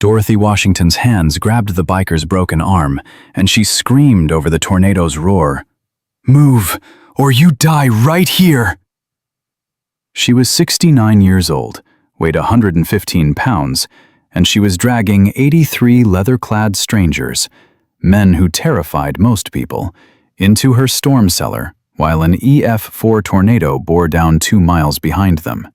Dorothy Washington's hands grabbed the biker's broken arm, and she screamed over the tornado's roar. "Move, or you die right here!" She was 69 years old, weighed 115 pounds, and she was dragging 83 leather-clad strangers, men who terrified most people, into her storm cellar while an EF4 tornado bore down 2 miles behind them.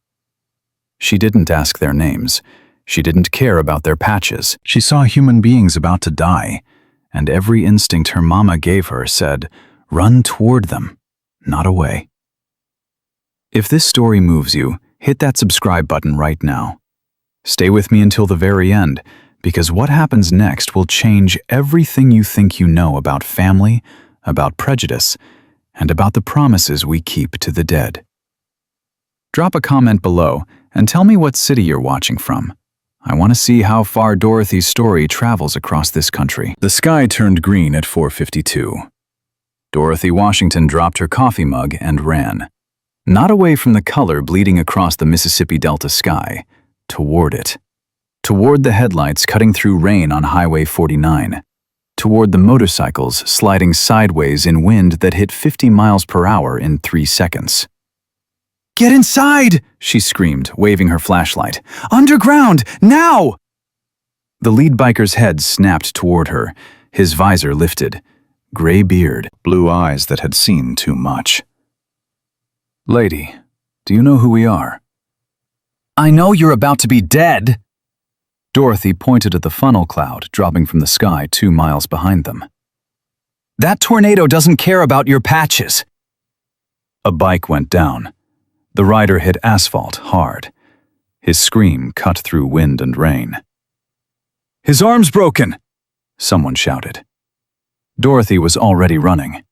She didn't ask their names. She didn't care about their patches. She saw human beings about to die, and every instinct her mama gave her said, run toward them, not away. If this story moves you, hit that subscribe button right now. Stay with me until the very end, because what happens next will change everything you think you know about family, about prejudice, and about the promises we keep to the dead. Drop a comment below and tell me what city you're watching from. I want to see how far Dorothy's story travels across this country. The sky turned green at 4:52. Dorothy Washington dropped her coffee mug and ran. Not away from the color bleeding across the Mississippi Delta sky, toward it. Toward the headlights cutting through rain on Highway 49. Toward the motorcycles sliding sideways in wind that hit 50 miles per hour in 3 seconds. "Get inside!" she screamed, waving her flashlight. "Underground! Now!" The lead biker's head snapped toward her, his visor lifted. Gray beard, blue eyes that had seen too much. "Lady, do you know who we are?" "I know you're about to be dead!" Dorothy pointed at the funnel cloud dropping from the sky 2 miles behind them. "That tornado doesn't care about your patches." A bike went down. The rider hit asphalt hard. His scream cut through wind and rain. "His arm's broken!" someone shouted. Dorothy was already running.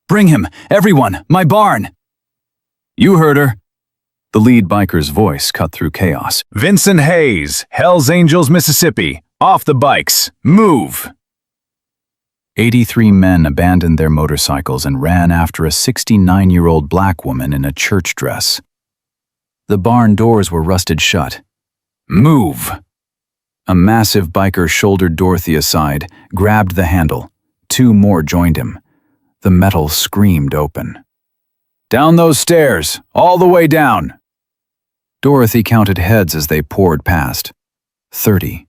"Bring him! Everyone! My barn!" "You heard her." The lead biker's voice cut through chaos. "Vincent Hayes, Hells Angels, Mississippi. Off the bikes. Move!" 83 men abandoned their motorcycles and ran after a 69-year-old black woman in a church dress. The barn doors were rusted shut. "Move!" A massive biker shouldered Dorothy aside, grabbed the handle. 2 more joined him. The metal screamed open. "Down those stairs, all the way down!" Dorothy counted heads as they poured past. 30,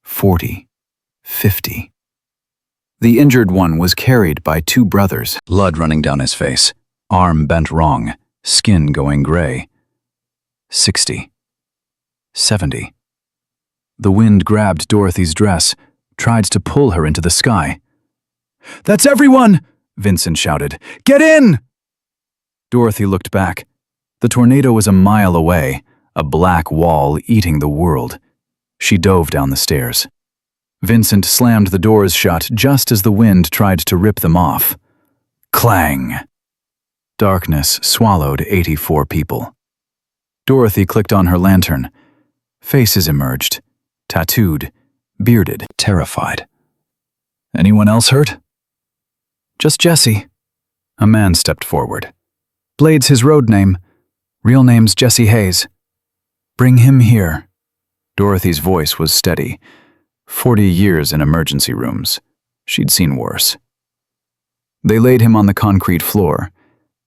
40, 50. The injured one was carried by 2 brothers, blood running down his face, arm bent wrong, skin going gray. 60. 70. The wind grabbed Dorothy's dress, tried to pull her into the sky. "That's everyone!" Vincent shouted. "Get in!" Dorothy looked back. The tornado was a mile away, a black wall eating the world. She dove down the stairs. Vincent slammed the doors shut just as the wind tried to rip them off. Clang! Darkness swallowed 84 people. Dorothy clicked on her lantern. Faces emerged, tattooed, bearded, terrified. "Anyone else hurt?" "Just Jesse." A man stepped forward. "Blade's his road name. Real name's Jesse Hayes. Bring him here." Dorothy's voice was steady. 40 years in emergency rooms. She'd seen worse. They laid him on the concrete floor.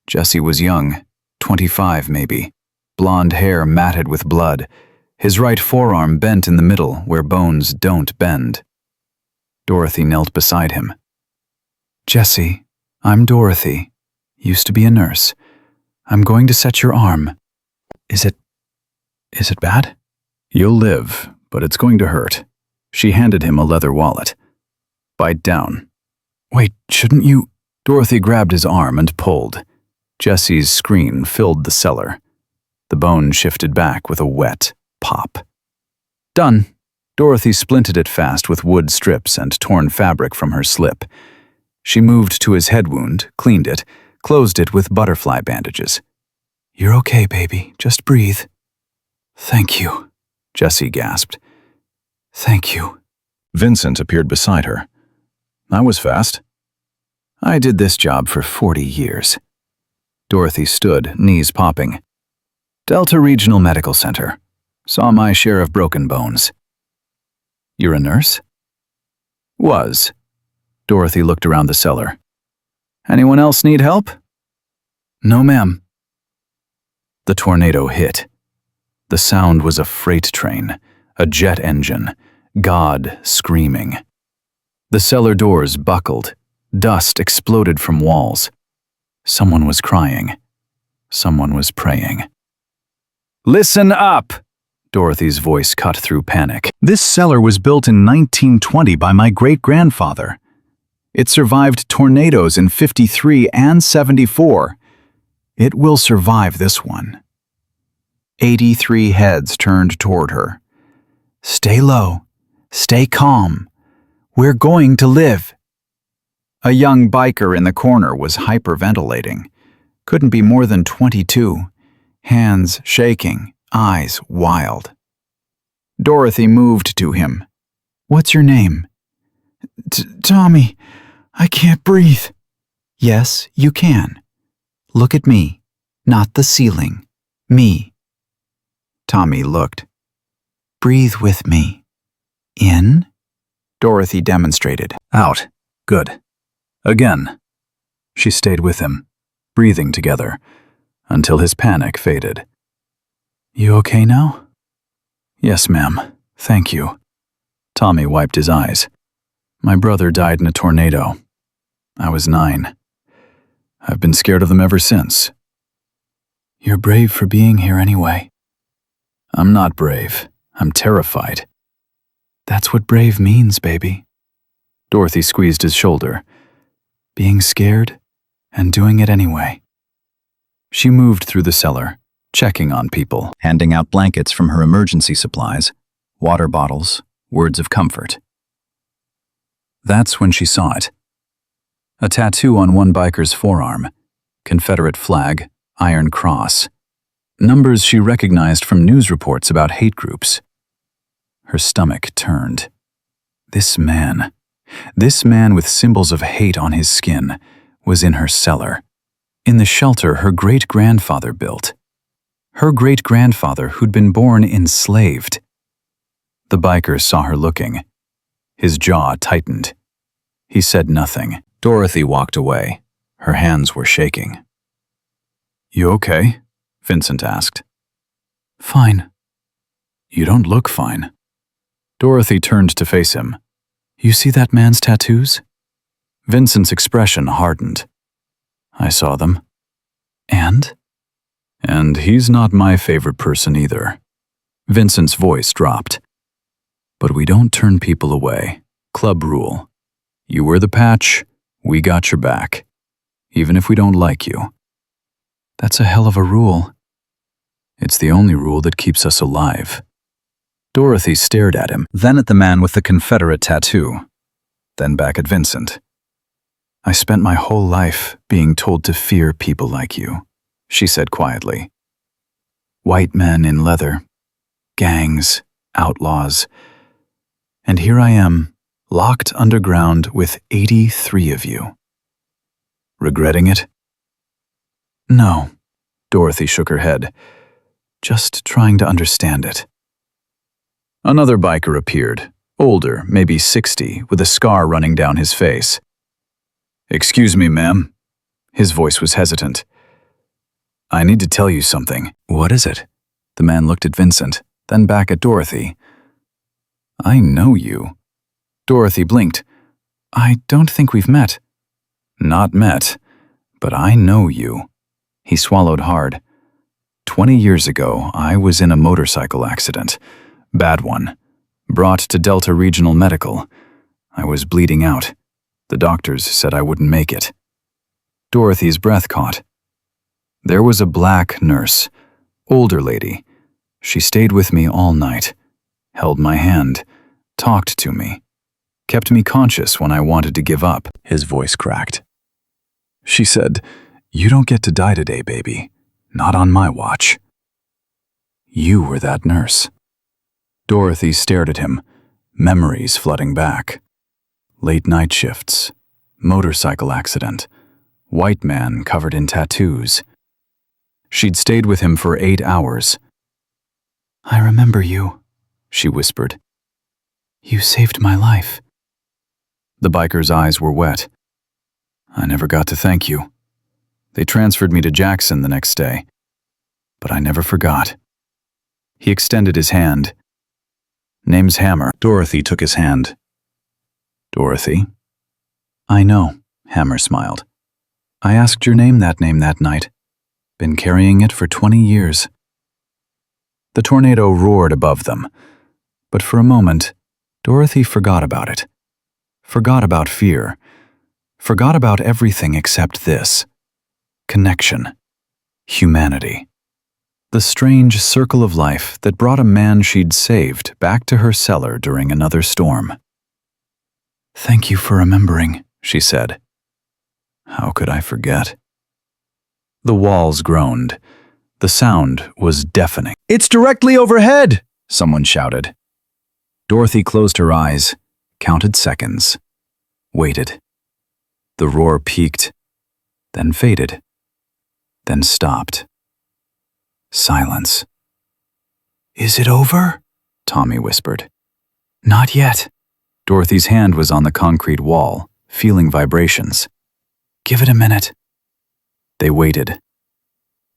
Jesse was young, 25 maybe, blonde hair matted with blood, his right forearm bent in the middle where bones don't bend. Dorothy knelt beside him. "Jesse, I'm Dorothy. Used to be a nurse. I'm going to set your arm. Is it bad?" "You'll live, but it's going to hurt." She handed him a leather wallet. "Bite down." "Wait, shouldn't you?" Dorothy grabbed his arm and pulled. Jesse's scream filled the cellar. The bone shifted back with a wet pop. "Done." Dorothy splinted it fast with wood strips and torn fabric from her slip. She moved to his head wound, cleaned it, closed it with butterfly bandages. "You're okay, baby. Just breathe." "Thank you," Jesse gasped. "Thank you." Vincent appeared beside her. "That was fast." "I did this job for 40 years. Dorothy stood, knees popping. "Delta Regional Medical Center. Saw my share of broken bones." You're a nurse? Was. Dorothy looked around the cellar. Anyone else need help? No, ma'am. The tornado hit. The sound was a freight train, a jet engine, God screaming. The cellar doors buckled. Dust exploded from walls. Someone was crying. Someone was praying. Listen up! Dorothy's voice cut through panic. This cellar was built in 1920 by my great-grandfather. It survived tornadoes in 53 and 74. It will survive this one. 83 heads turned toward her. Stay low. Stay calm. We're going to live. A young biker in the corner was hyperventilating. Couldn't be more than 22. Hands shaking, eyes wild. Dorothy moved to him. What's your name? Tommy. I can't breathe. Yes, you can. Look at me. Not the ceiling. Me. Tommy looked. Breathe with me. In. Dorothy demonstrated. Out. Good. Again. She stayed with him, breathing together, until his panic faded. You okay now? Yes, ma'am. Thank you. Tommy wiped his eyes. My brother died in a tornado. I was 9. I've been scared of them ever since. You're brave for being here anyway. I'm not brave. I'm terrified. That's what brave means, baby. Dorothy squeezed his shoulder. Being scared and doing it anyway. She moved through the cellar, checking on people, handing out blankets from her emergency supplies, water bottles, words of comfort. That's when she saw it. A tattoo on one biker's forearm, Confederate flag, Iron Cross. Numbers she recognized from news reports about hate groups. Her stomach turned. This man with symbols of hate on his skin, was in her cellar, in the shelter her great-grandfather built. Her great-grandfather who'd been born enslaved. The biker saw her looking. His jaw tightened. He said nothing. Dorothy walked away. Her hands were shaking. You okay? Vincent asked. Fine. You don't look fine. Dorothy turned to face him. You see that man's tattoos? Vincent's expression hardened. I saw them. And? And he's not my favorite person either. Vincent's voice dropped. But we don't turn people away. Club rule. You wear the patch, we got your back. Even if we don't like you. That's a hell of a rule. It's the only rule that keeps us alive. Dorothy stared at him, then at the man with the Confederate tattoo, then back at Vincent. I spent my whole life being told to fear people like you, she said quietly. White men in leather, gangs, outlaws. And here I am, locked underground with 83 of you. Regretting it? No, Dorothy shook her head. Just trying to understand it. Another biker appeared, older, maybe 60, with a scar running down his face. Excuse me, ma'am. His voice was hesitant. I need to tell you something. What is it? The man looked at Vincent, then back at Dorothy. I know you. Dorothy blinked. I don't think we've met. Not met, but I know you. He swallowed hard. 20 years ago, I was in a motorcycle accident. Bad one. Brought to Delta Regional Medical. I was bleeding out. The doctors said I wouldn't make it. Dorothy's breath caught. There was a black nurse, older lady. She stayed with me all night, held my hand, talked to me, kept me conscious when I wanted to give up. His voice cracked. She said, You don't get to die today, baby. Not on my watch. You were that nurse. Dorothy stared at him, memories flooding back. Late night shifts, motorcycle accident, white man covered in tattoos. She'd stayed with him for 8 hours. I remember you, she whispered. You saved my life. The biker's eyes were wet. I never got to thank you. They transferred me to Jackson the next day, but I never forgot. He extended his hand. Name's Hammer. Dorothy took his hand. Dorothy? I know, Hammer smiled. I asked your name that night. Been carrying it for 20 years. The tornado roared above them, but for a moment, Dorothy forgot about it. Forgot about fear. Forgot about everything except this. Connection. Humanity. The strange circle of life that brought a man she'd saved back to her cellar during another storm. Thank you for remembering, she said. How could I forget? The walls groaned. The sound was deafening. It's directly overhead, someone shouted. Dorothy closed her eyes, counted seconds, waited. The roar peaked, then faded, then stopped. Silence. Is it over? Tommy whispered. Not yet. Dorothy's hand was on the concrete wall, feeling vibrations. Give it a minute. They waited.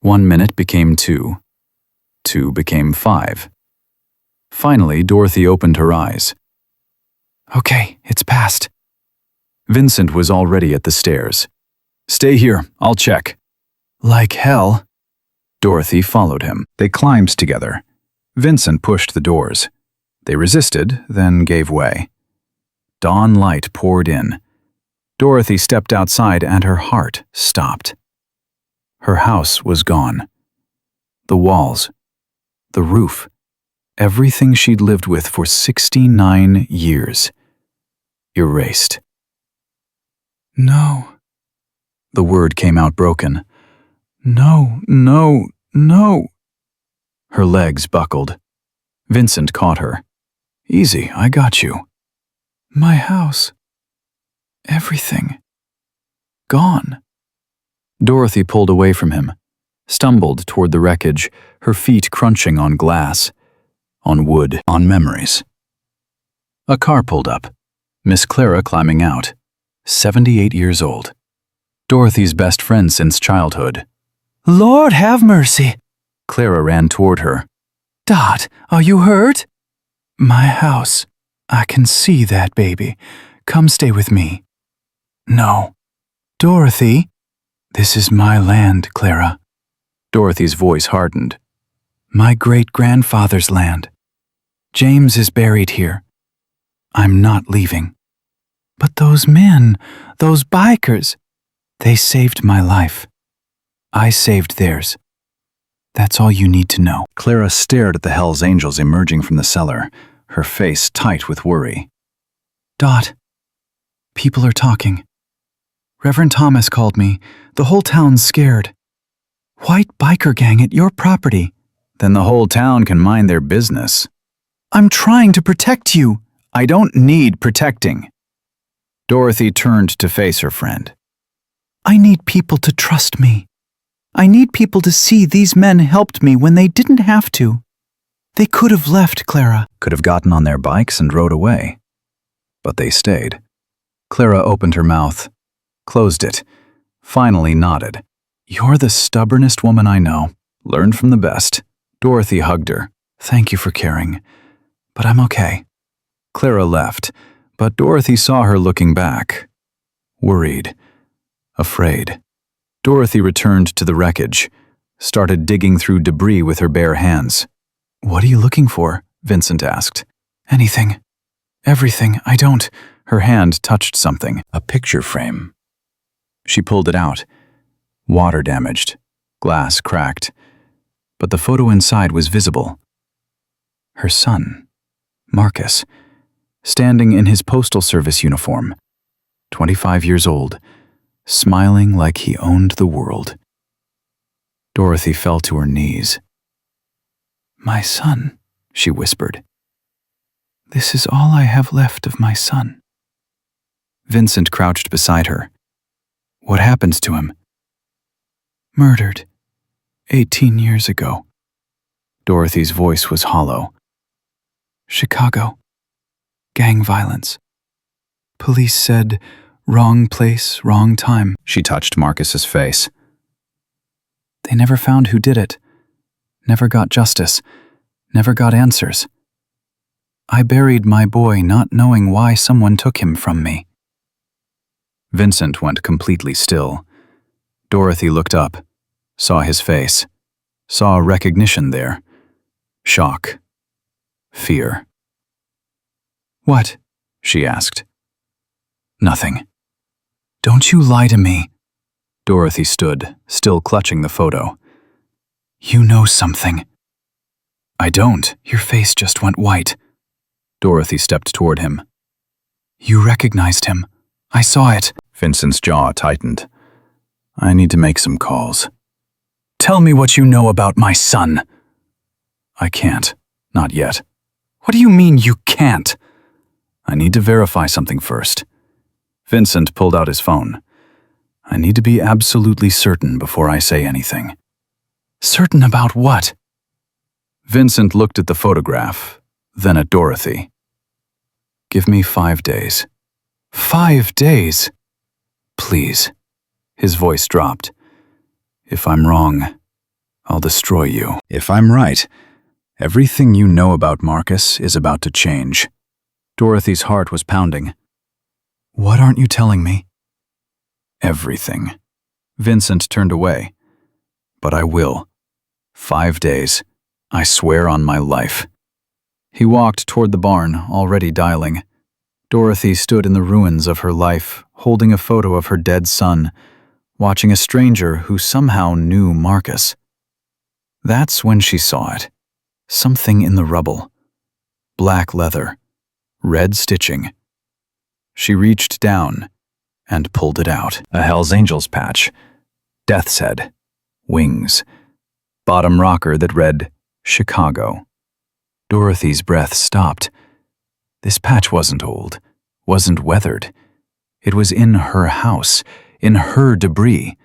1 minute became 2. 2 became 5. Finally, Dorothy opened her eyes. Okay, it's passed. Vincent was already at the stairs. Stay here, I'll check. Like hell. Dorothy followed him. They climbed together. Vincent pushed the doors. They resisted, then gave way. Dawn light poured in. Dorothy stepped outside and her heart stopped. Her house was gone. The walls, the roof, everything she'd lived with for 69 years. Erased. No. The word came out broken. No, no, no. Her legs buckled. Vincent caught her. Easy, I got you. My house. Everything. Gone. Dorothy pulled away from him, stumbled toward the wreckage, her feet crunching on glass, on wood, on memories. A car pulled up. Miss Clara climbing out, 78 years old. Dorothy's best friend since childhood. Lord have mercy! Clara ran toward her. Dot, are you hurt? My house. I can see that baby. Come stay with me. No. Dorothy. This is my land, Clara. Dorothy's voice hardened. My great-grandfather's land. James is buried here. I'm not leaving. But those men, those bikers, they saved my life. I saved theirs. That's all you need to know. Clara stared at the Hells Angels emerging from the cellar, her face tight with worry. Dot, people are talking. Reverend Thomas called me. The whole town's scared. White biker gang at your property. Then the whole town can mind their business. I'm trying to protect you. I don't need protecting. Dorothy turned to face her friend. I need people to trust me. I need people to see these men helped me when they didn't have to. They could have left, Clara. Could have gotten on their bikes and rode away. But they stayed. Clara opened her mouth, closed it, finally nodded. You're the stubbornest woman I know. Learned from the best. Dorothy hugged her. Thank you for caring. But I'm okay. Clara left, but Dorothy saw her looking back. Worried. Afraid. Dorothy returned to the wreckage, started digging through debris with her bare hands. What are you looking for? Vincent asked. Anything. Everything. I don't. Her hand touched something. A picture frame. She pulled it out. Water damaged. Glass cracked. But the photo inside was visible. Her son, Marcus, standing in his Postal Service uniform, 25 years old, smiling like he owned the world. Dorothy fell to her knees. My son, she whispered. This is all I have left of my son. Vincent crouched beside her. What happened to him? Murdered, 18 years ago. Dorothy's voice was hollow. Chicago. Gang violence. Police said, wrong place, wrong time. She touched Marcus's face. They never found who did it. Never got justice. Never got answers. I buried my boy not knowing why someone took him from me. Vincent went completely still. Dorothy looked up, saw his face, saw recognition there. Shock. Fear. What? She asked. Nothing. Don't you lie to me. Dorothy stood, still clutching the photo. You know something. I don't. Your face just went white. Dorothy stepped toward him. You recognized him. I saw it. Vincent's jaw tightened. I need to make some calls. Tell me what you know about my son. I can't. Not yet. What do you mean you can't? I need to verify something first. Vincent pulled out his phone. I need to be absolutely certain before I say anything. Certain about what? Vincent looked at the photograph, then at Dorothy. Give me 5 days. 5 days? Please. His voice dropped. If I'm wrong, I'll destroy you. If I'm right, everything you know about Marcus is about to change. Dorothy's heart was pounding. What aren't you telling me? Everything. Vincent turned away. But I will. 5 days. I swear on my life. He walked toward the barn, already dialing. Dorothy stood in the ruins of her life, holding a photo of her dead son, watching a stranger who somehow knew Marcus. That's when she saw it. Something in the rubble. Black leather. Red stitching. She reached down and pulled it out. A Hell's Angels patch. Death's head. Wings. Bottom rocker that read, Chicago. Dorothy's breath stopped. This patch wasn't old, wasn't weathered. It was in her house, in her debris.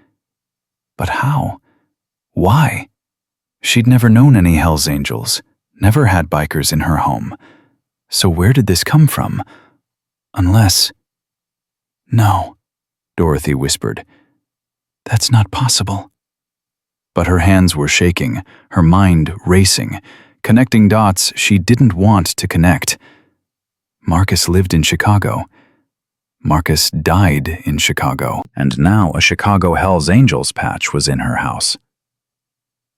But how? Why? She'd never known any Hell's Angels, never had bikers in her home. So where did this come from? Unless... No, Dorothy whispered. That's not possible. But her hands were shaking, her mind racing, connecting dots she didn't want to connect. Marcus lived in Chicago. Marcus died in Chicago, and now a Chicago Hell's Angels patch was in her house.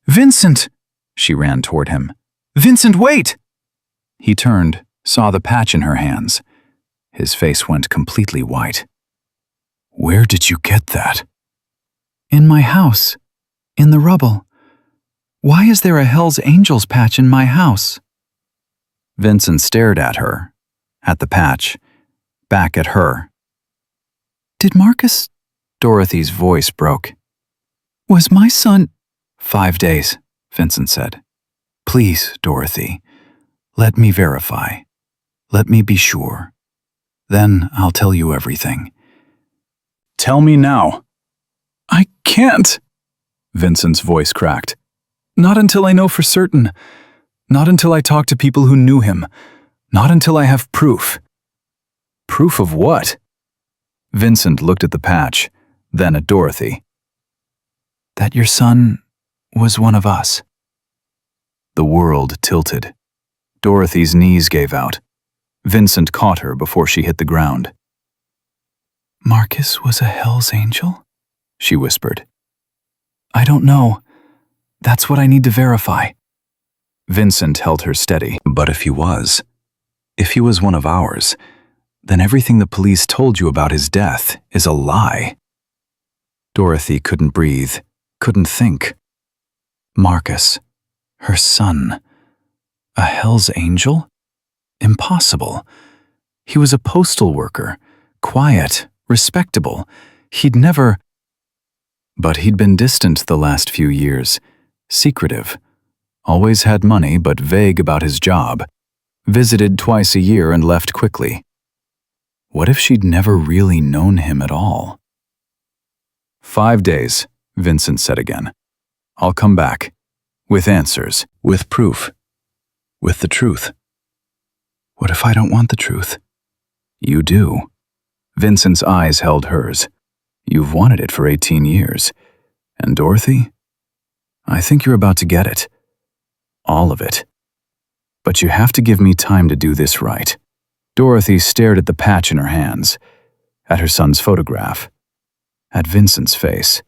Vincent! She ran toward him. Vincent, wait! He turned, saw the patch in her hands. His face went completely white. Where did you get that? In my house. In the rubble. Why is there a Hell's Angels patch in my house? Vincent stared at her, at the patch, back at her. Did Marcus? Dorothy's voice broke. Was my son... 5 days, Vincent said. Please, Dorothy, let me verify. Let me be sure. Then I'll tell you everything. Tell me now. I can't. Vincent's voice cracked. Not until I know for certain. Not until I talk to people who knew him. Not until I have proof. Proof of what? Vincent looked at the patch, then at Dorothy. That your son was one of us. The world tilted. Dorothy's knees gave out. Vincent caught her before she hit the ground. Marcus was a Hell's Angel? She whispered. I don't know. That's what I need to verify. Vincent held her steady. But if he was one of ours, then everything the police told you about his death is a lie. Dorothy couldn't breathe, couldn't think. Marcus, her son, a Hell's Angel? Impossible. He was a postal worker, quiet, respectable. But he'd been distant the last few years, secretive. Always had money but vague about his job. Visited twice a year and left quickly. What if she'd never really known him at all? 5 days, Vincent said again. I'll come back. With answers. With proof. With the truth. What if I don't want the truth? You do. Vincent's eyes held hers. You've wanted it for 18 years. And Dorothy? I think you're about to get it. All of it. But you have to give me time to do this right. Dorothy stared at the patch in her hands, at her son's photograph, at Vincent's face.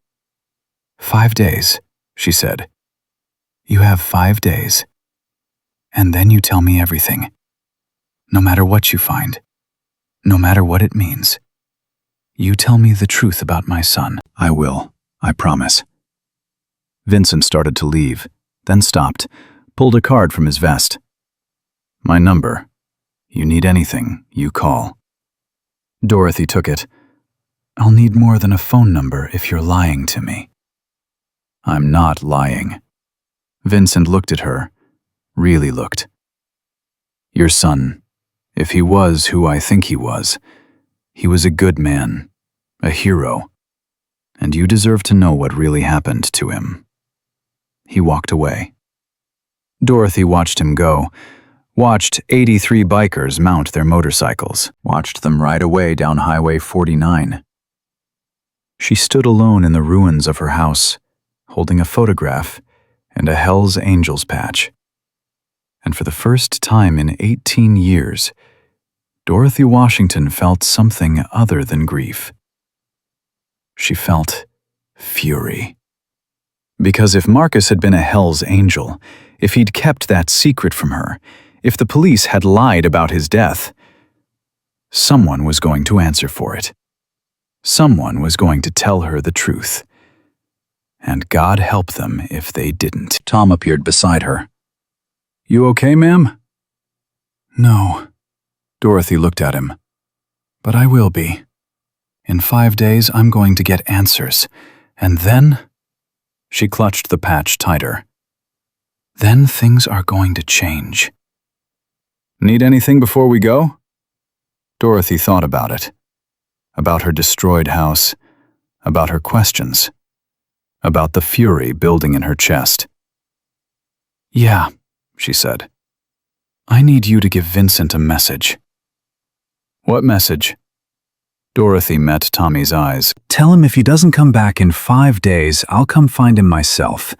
5 days, she said. You have 5 days. And then you tell me everything. No matter what you find. No matter what it means. You tell me the truth about my son. I will. I promise. Vincent started to leave, then stopped, pulled a card from his vest. My number. You need anything, you call. Dorothy took it. I'll need more than a phone number if you're lying to me. I'm not lying. Vincent looked at her, really looked. Your son, if he was who I think he was a good man, a hero, and you deserve to know what really happened to him. He walked away. Dorothy watched him go, watched 83 bikers mount their motorcycles, watched them ride away down Highway 49. She stood alone in the ruins of her house, holding a photograph and a Hell's Angels patch. And for the first time in 18 years, Dorothy Washington felt something other than grief. She felt fury. Because if Marcus had been a Hell's Angel, if he'd kept that secret from her, if the police had lied about his death, someone was going to answer for it. Someone was going to tell her the truth. And God help them if they didn't. Tom appeared beside her. You okay, ma'am? No. Dorothy looked at him. But I will be. In 5 days, I'm going to get answers. And then... She clutched the patch tighter. Then things are going to change. Need anything before we go? Dorothy thought about it. About her destroyed house. About her questions. About the fury building in her chest. Yeah, she said. I need you to give Vincent a message. What message? Dorothy met Tommy's eyes. Tell him if he doesn't come back in 5 days, I'll come find him myself.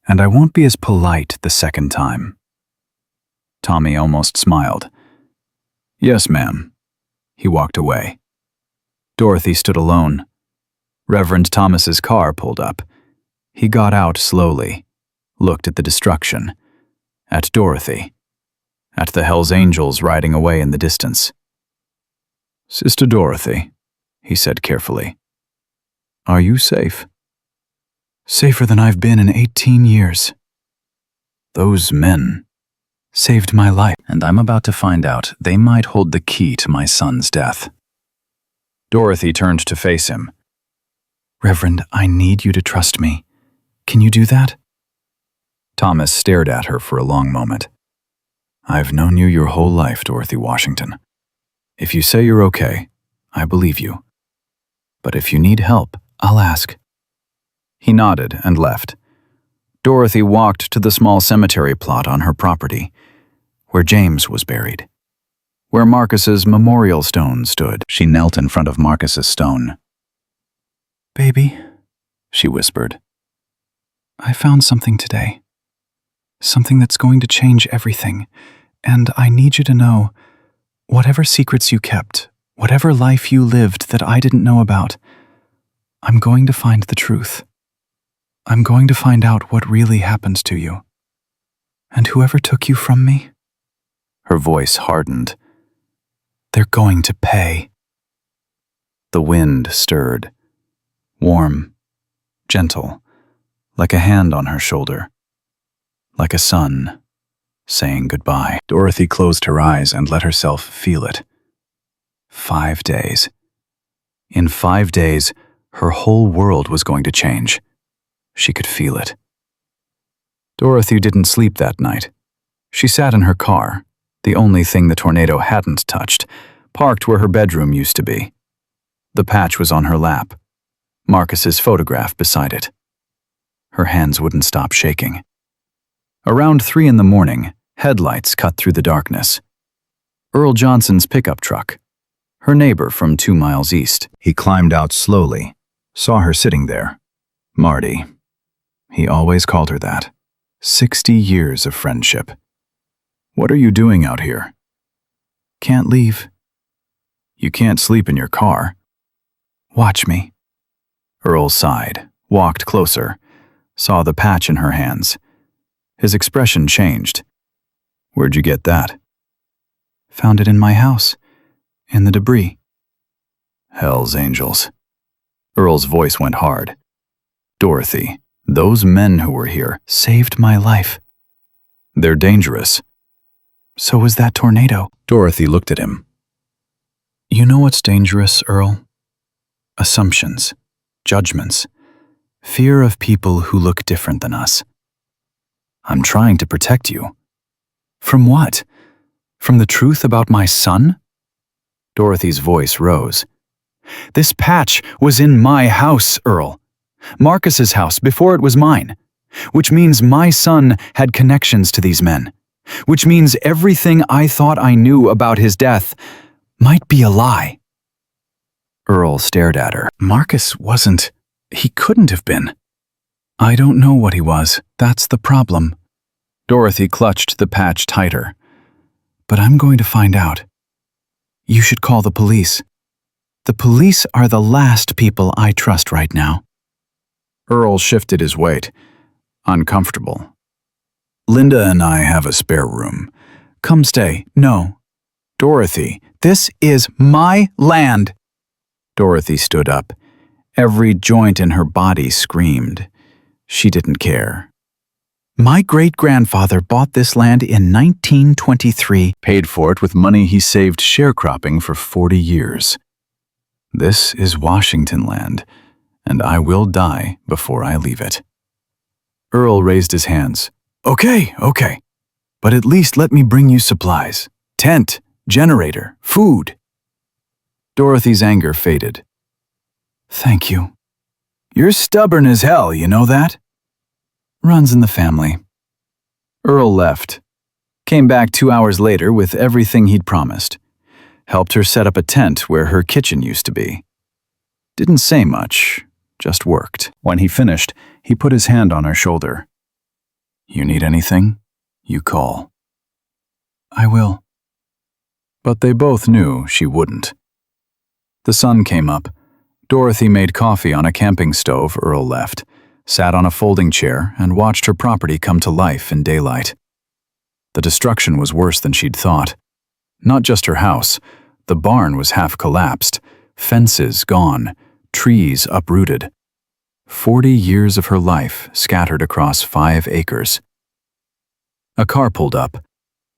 And I won't be as polite the second time. Tommy almost smiled. Yes, ma'am. He walked away. Dorothy stood alone. Reverend Thomas's car pulled up. He got out slowly, looked at the destruction, at Dorothy, at the Hell's Angels riding away in the distance. Sister Dorothy, he said carefully, are you safe? Safer than I've been in 18 years. Those men saved my life, and I'm about to find out they might hold the key to my son's death. Dorothy turned to face him. Reverend, I need you to trust me. Can you do that? Thomas stared at her for a long moment. I've known you your whole life, Dorothy Washington. If you say you're okay, I believe you. But if you need help, I'll ask. He nodded and left. Dorothy walked to the small cemetery plot on her property, where James was buried. Where Marcus's memorial stone stood. She knelt in front of Marcus's stone. Baby, she whispered, I found something today. Something that's going to change everything, and I need you to know, whatever secrets you kept, whatever life you lived that I didn't know about, I'm going to find the truth. I'm going to find out what really happened to you. And whoever took you from me, her voice hardened, they're going to pay. The wind stirred, warm, gentle, like a hand on her shoulder, like a sun saying goodbye. Dorothy closed her eyes and let herself feel it. 5 days. In 5 days, her whole world was going to change. She could feel it. Dorothy didn't sleep that night. She sat in her car, the only thing the tornado hadn't touched, parked where her bedroom used to be. The patch was on her lap, Marcus's photograph beside it. Her hands wouldn't stop shaking. Around 3 in the morning, headlights cut through the darkness. Earl Johnson's pickup truck, her neighbor from 2 miles east. He climbed out slowly, saw her sitting there. Marty. He always called her that. 60 years of friendship. What are you doing out here? Can't leave. You can't sleep in your car. Watch me. Earl sighed, walked closer, saw the patch in her hands. His expression changed. Where'd you get that? Found it in my house, in the debris. Hell's angels. Earl's voice went hard. Dorothy, those men who were here saved my life. They're dangerous. So was that tornado. Dorothy looked at him. You know what's dangerous, Earl? Assumptions, judgments, fear of people who look different than us. I'm trying to protect you. From what? From the truth about my son? Dorothy's voice rose. This patch was in my house, Earl. Marcus's house before it was mine. Which means my son had connections to these men. Which means everything I thought I knew about his death might be a lie. Earl stared at her. Marcus wasn't. He couldn't have been. I don't know what he was. That's the problem. Dorothy clutched the patch tighter. But I'm going to find out. You should call the police. The police are the last people I trust right now. Earl shifted his weight. Uncomfortable. Linda and I have a spare room. Come stay. No. Dorothy, this is my land. Dorothy stood up. Every joint in her body screamed. She didn't care. My great-grandfather bought this land in 1923. Paid for it with money he saved sharecropping for 40 years. This is Washington land, and I will die before I leave it. Earl raised his hands. Okay. But at least let me bring you supplies. Tent, generator, food. Dorothy's anger faded. Thank you. You're stubborn as hell, you know that? Runs in the family. Earl left. Came back 2 hours later with everything he'd promised. Helped her set up a tent where her kitchen used to be. Didn't say much, just worked. When he finished, he put his hand on her shoulder. You need anything? You call. I will. But they both knew she wouldn't. The sun came up. Dorothy made coffee on a camping stove Earl left, sat on a folding chair, and watched her property come to life in daylight. The destruction was worse than she'd thought. Not just her house. The barn was half collapsed, fences gone, trees uprooted. 40 years of her life scattered across 5 acres. A car pulled up.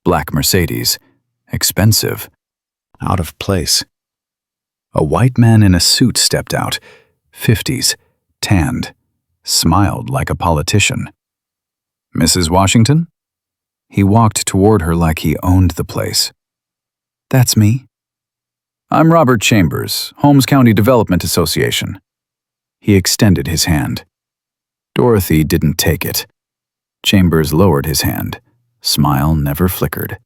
Black Mercedes. Expensive. Out of place. A white man in a suit stepped out. 50s. Tanned. Smiled like a politician. Mrs. Washington? He walked toward her like he owned the place. That's me. I'm Robert Chambers, Holmes County Development Association. He extended his hand. Dorothy didn't take it. Chambers lowered his hand. Smile never flickered.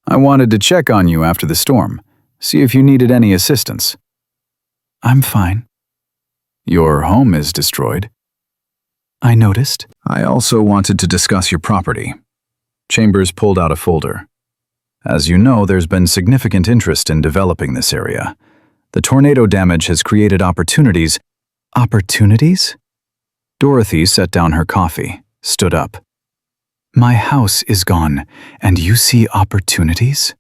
I wanted to check on you after the storm, see if you needed any assistance. I'm fine. Your home is destroyed. I noticed. I also wanted to discuss your property. Chambers pulled out a folder. As you know, there's been significant interest in developing this area. The tornado damage has created opportunities. Opportunities? Dorothy set down her coffee, stood up. My house is gone, and you see opportunities?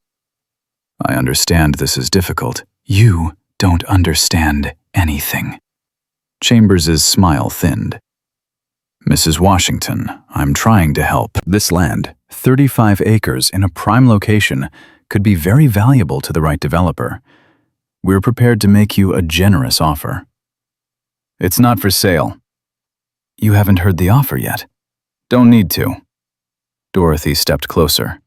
I understand this is difficult. You don't understand anything. Chambers's smile thinned. Mrs. Washington, I'm trying to help. This land, 35 acres in a prime location, could be very valuable to the right developer. We're prepared to make you a generous offer. It's not for sale. You haven't heard the offer yet. Don't need to. Dorothy stepped closer.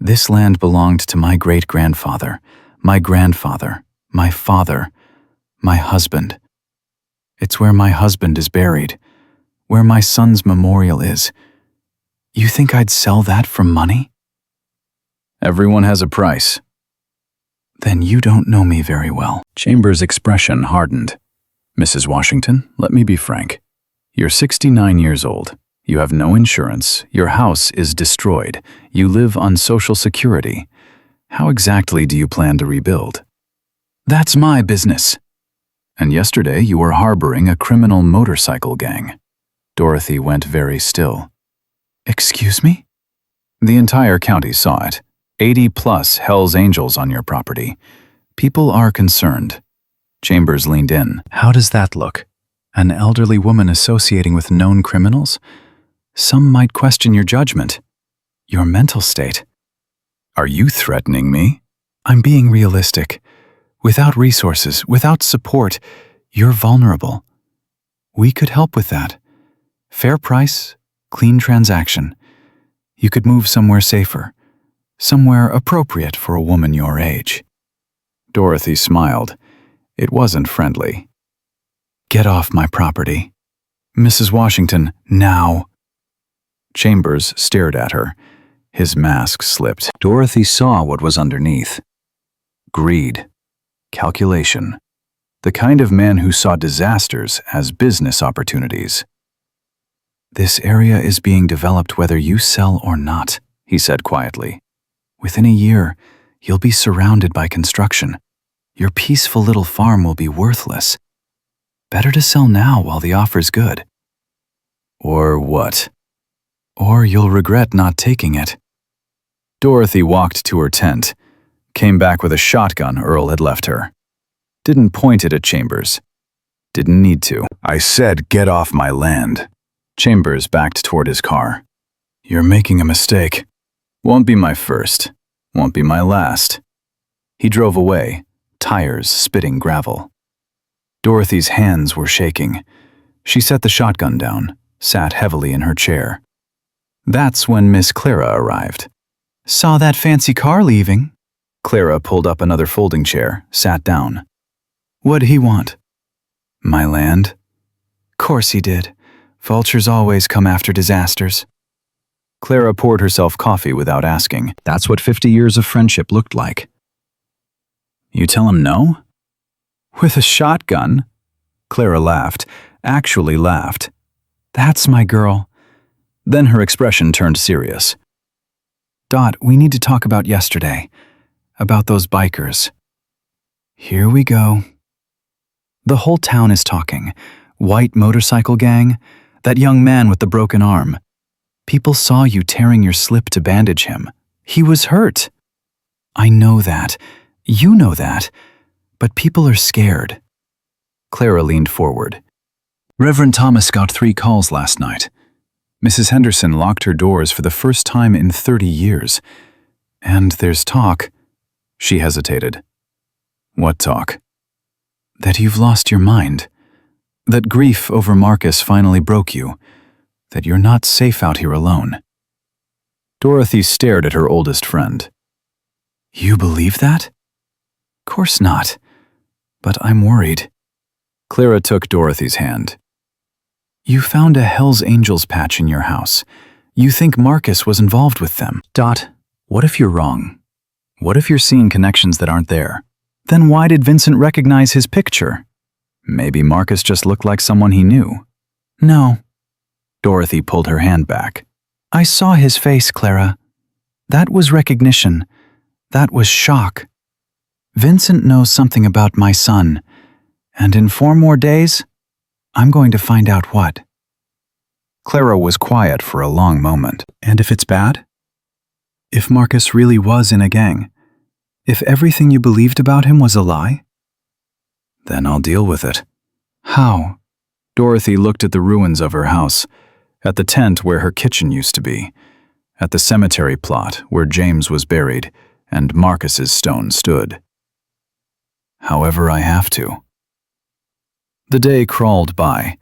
This land belonged to my great-grandfather, my grandfather, my father, my husband. It's where my husband is buried, where my son's memorial is. You think I'd sell that for money? Everyone has a price. Then you don't know me very well. Chambers' expression hardened. Mrs. Washington, let me be frank. You're 69 years old. You have no insurance. Your house is destroyed. You live on Social Security. How exactly do you plan to rebuild? That's my business. And yesterday you were harboring a criminal motorcycle gang. Dorothy went very still. Excuse me? The entire county saw it. 80+ Hell's Angels on your property. People are concerned. Chambers leaned in. How does that look? An elderly woman associating with known criminals? Some might question your judgment. Your mental state. Are you threatening me? I'm being realistic. Without resources, without support, you're vulnerable. We could help with that. Fair price, clean transaction. You could move somewhere safer, somewhere appropriate for a woman your age. Dorothy smiled. It wasn't friendly. Get off my property. Mrs. Washington, now. Chambers stared at her. His mask slipped. Dorothy saw what was underneath. Greed. Calculation. The kind of man who saw disasters as business opportunities. This area is being developed whether you sell or not, he said quietly. Within a year, you'll be surrounded by construction. Your peaceful little farm will be worthless. Better to sell now while the offer's good. Or what? Or you'll regret not taking it. Dorothy walked to her tent, came back with a shotgun Earl had left her. Didn't point it at Chambers. Didn't need to. I said, get off my land. Chambers backed toward his car. You're making a mistake. Won't be my first. Won't be my last. He drove away, tires spitting gravel. Dorothy's hands were shaking. She set the shotgun down, sat heavily in her chair. That's when Miss Clara arrived. Saw that fancy car leaving. Clara pulled up another folding chair, sat down. What'd he want? My land. Course he did. Vultures always come after disasters. Clara poured herself coffee without asking. That's what 50 years of friendship looked like. You tell him no? With a shotgun? Clara laughed, actually laughed. That's my girl. Then her expression turned serious. Dot, we need to talk about yesterday. About those bikers. Here we go. The whole town is talking. White motorcycle gang, that young man with the broken arm. People saw you tearing your slip to bandage him. He was hurt. I know that. You know that. But people are scared. Clara leaned forward. Reverend Thomas got 3 calls last night. Mrs. Henderson locked her doors for the first time in 30 years. And there's talk. She hesitated. What talk? That you've lost your mind. That grief over Marcus finally broke you. That you're not safe out here alone. Dorothy stared at her oldest friend. You believe that? Course not. But I'm worried. Clara took Dorothy's hand. You found a Hell's Angels patch in your house. You think Marcus was involved with them. Dot, what if you're wrong? What if you're seeing connections that aren't there? Then why did Vincent recognize his picture? Maybe Marcus just looked like someone he knew. No. Dorothy pulled her hand back. I saw his face, Clara. That was recognition. That was shock. Vincent knows something about my son, and in 4 more days, I'm going to find out what. Clara was quiet for a long moment. And if it's bad? If Marcus really was in a gang? If everything you believed about him was a lie? Then I'll deal with it. How? Dorothy looked at the ruins of her house, at the tent where her kitchen used to be, at the cemetery plot where James was buried and Marcus's stone stood. However I have to. The day crawled by.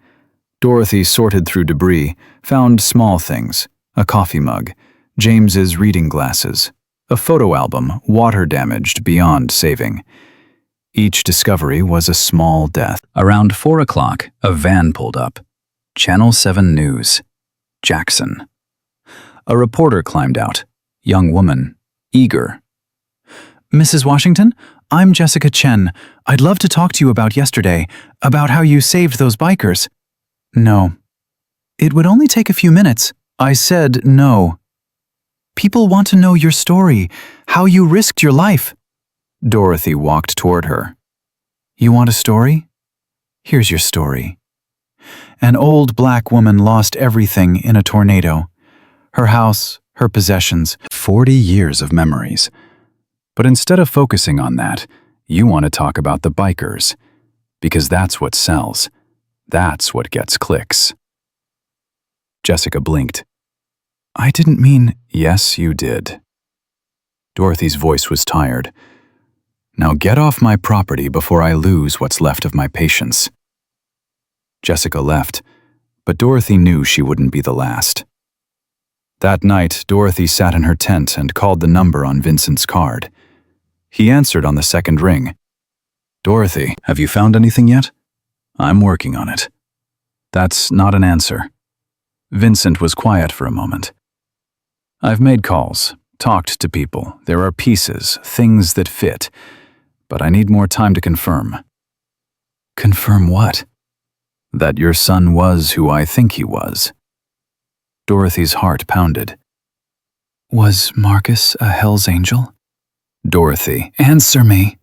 Dorothy sorted through debris, found small things, a coffee mug, James's reading glasses, a photo album water-damaged beyond saving. Each discovery was a small death. Around 4 o'clock, a van pulled up. Channel 7 News. Jackson. A reporter climbed out. Young woman. Eager. Mrs. Washington, I'm Jessica Chen. I'd love to talk to you about yesterday, about how you saved those bikers. No. It would only take a few minutes. I said no. People want to know your story, how you risked your life. Dorothy walked toward her. You want a story? Here's your story. An old black woman lost everything in a tornado. Her house, her possessions, 40 years of memories. But instead of focusing on that, you want to talk about the bikers. Because that's what sells. That's what gets clicks. Jessica blinked. I didn't mean... Yes, you did. Dorothy's voice was tired. Now get off my property before I lose what's left of my patience. Jessica left, but Dorothy knew she wouldn't be the last. That night, Dorothy sat in her tent and called the number on Vincent's card. He answered on the second ring. Dorothy, have you found anything yet? I'm working on it. That's not an answer. Vincent was quiet for a moment. I've made calls, talked to people. There are pieces, things that fit, but I need more time to confirm. Confirm what? That your son was who I think he was. Dorothy's heart pounded. Was Marcus a Hell's Angel? Dorothy, answer me.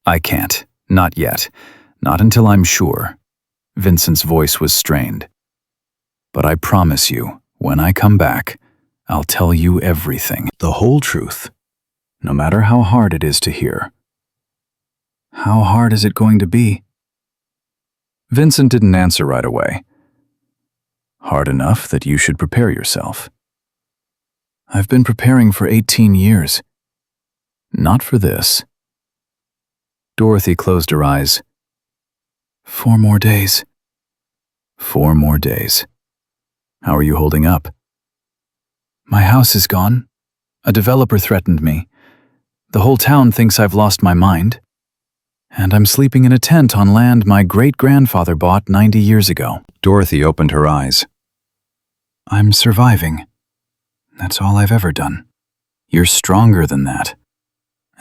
I can't. Not yet. Not until I'm sure. Vincent's voice was strained. But I promise you, when I come back, I'll tell you everything, the whole truth, no matter how hard it is to hear. How hard is it going to be? Vincent didn't answer right away. Hard enough that you should prepare yourself. I've been preparing for 18 years. Not for this. Dorothy closed her eyes. 4 more days. 4 more days. How are you holding up? My house is gone. A developer threatened me. The whole town thinks I've lost my mind. And I'm sleeping in a tent on land my great-grandfather bought 90 years ago. Dorothy opened her eyes. I'm surviving. That's all I've ever done. You're stronger than that.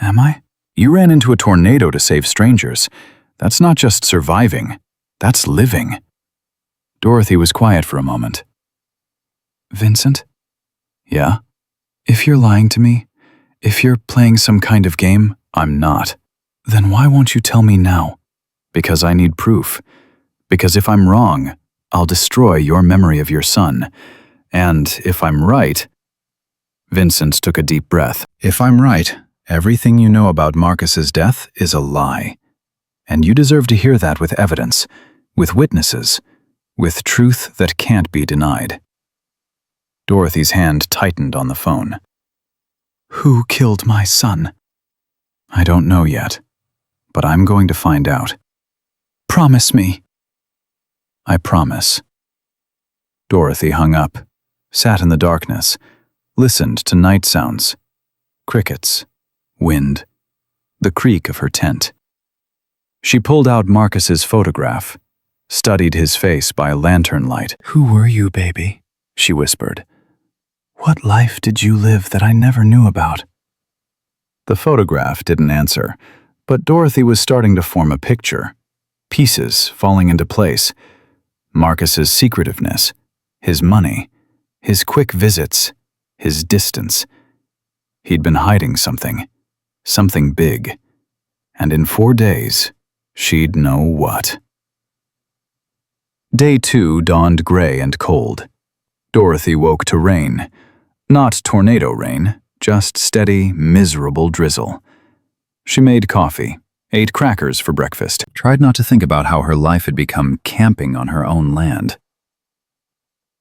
Am I? You ran into a tornado to save strangers. That's not just surviving. That's living. Dorothy was quiet for a moment. Vincent? Yeah? If you're lying to me, if you're playing some kind of game, I'm not. Then why won't you tell me now? Because I need proof. Because if I'm wrong, I'll destroy your memory of your son. And if I'm right... Vincent took a deep breath. If I'm right, everything you know about Marcus's death is a lie. And you deserve to hear that with evidence, with witnesses, with truth that can't be denied. Dorothy's hand tightened on the phone. Who killed my son? I don't know yet, but I'm going to find out. Promise me. I promise. Dorothy hung up, sat in the darkness, listened to night sounds, crickets, wind, the creak of her tent. She pulled out Marcus's photograph, studied his face by lantern light. Who were you, baby? She whispered. What life did you live that I never knew about? The photograph didn't answer, but Dorothy was starting to form a picture, pieces falling into place. Marcus's secretiveness, his money, his quick visits, his distance. He'd been hiding something big, and in 4 days, she'd know what. Day 2 dawned gray and cold. Dorothy woke to rain. Not tornado rain, just steady, miserable drizzle. She made coffee, ate crackers for breakfast, tried not to think about how her life had become camping on her own land.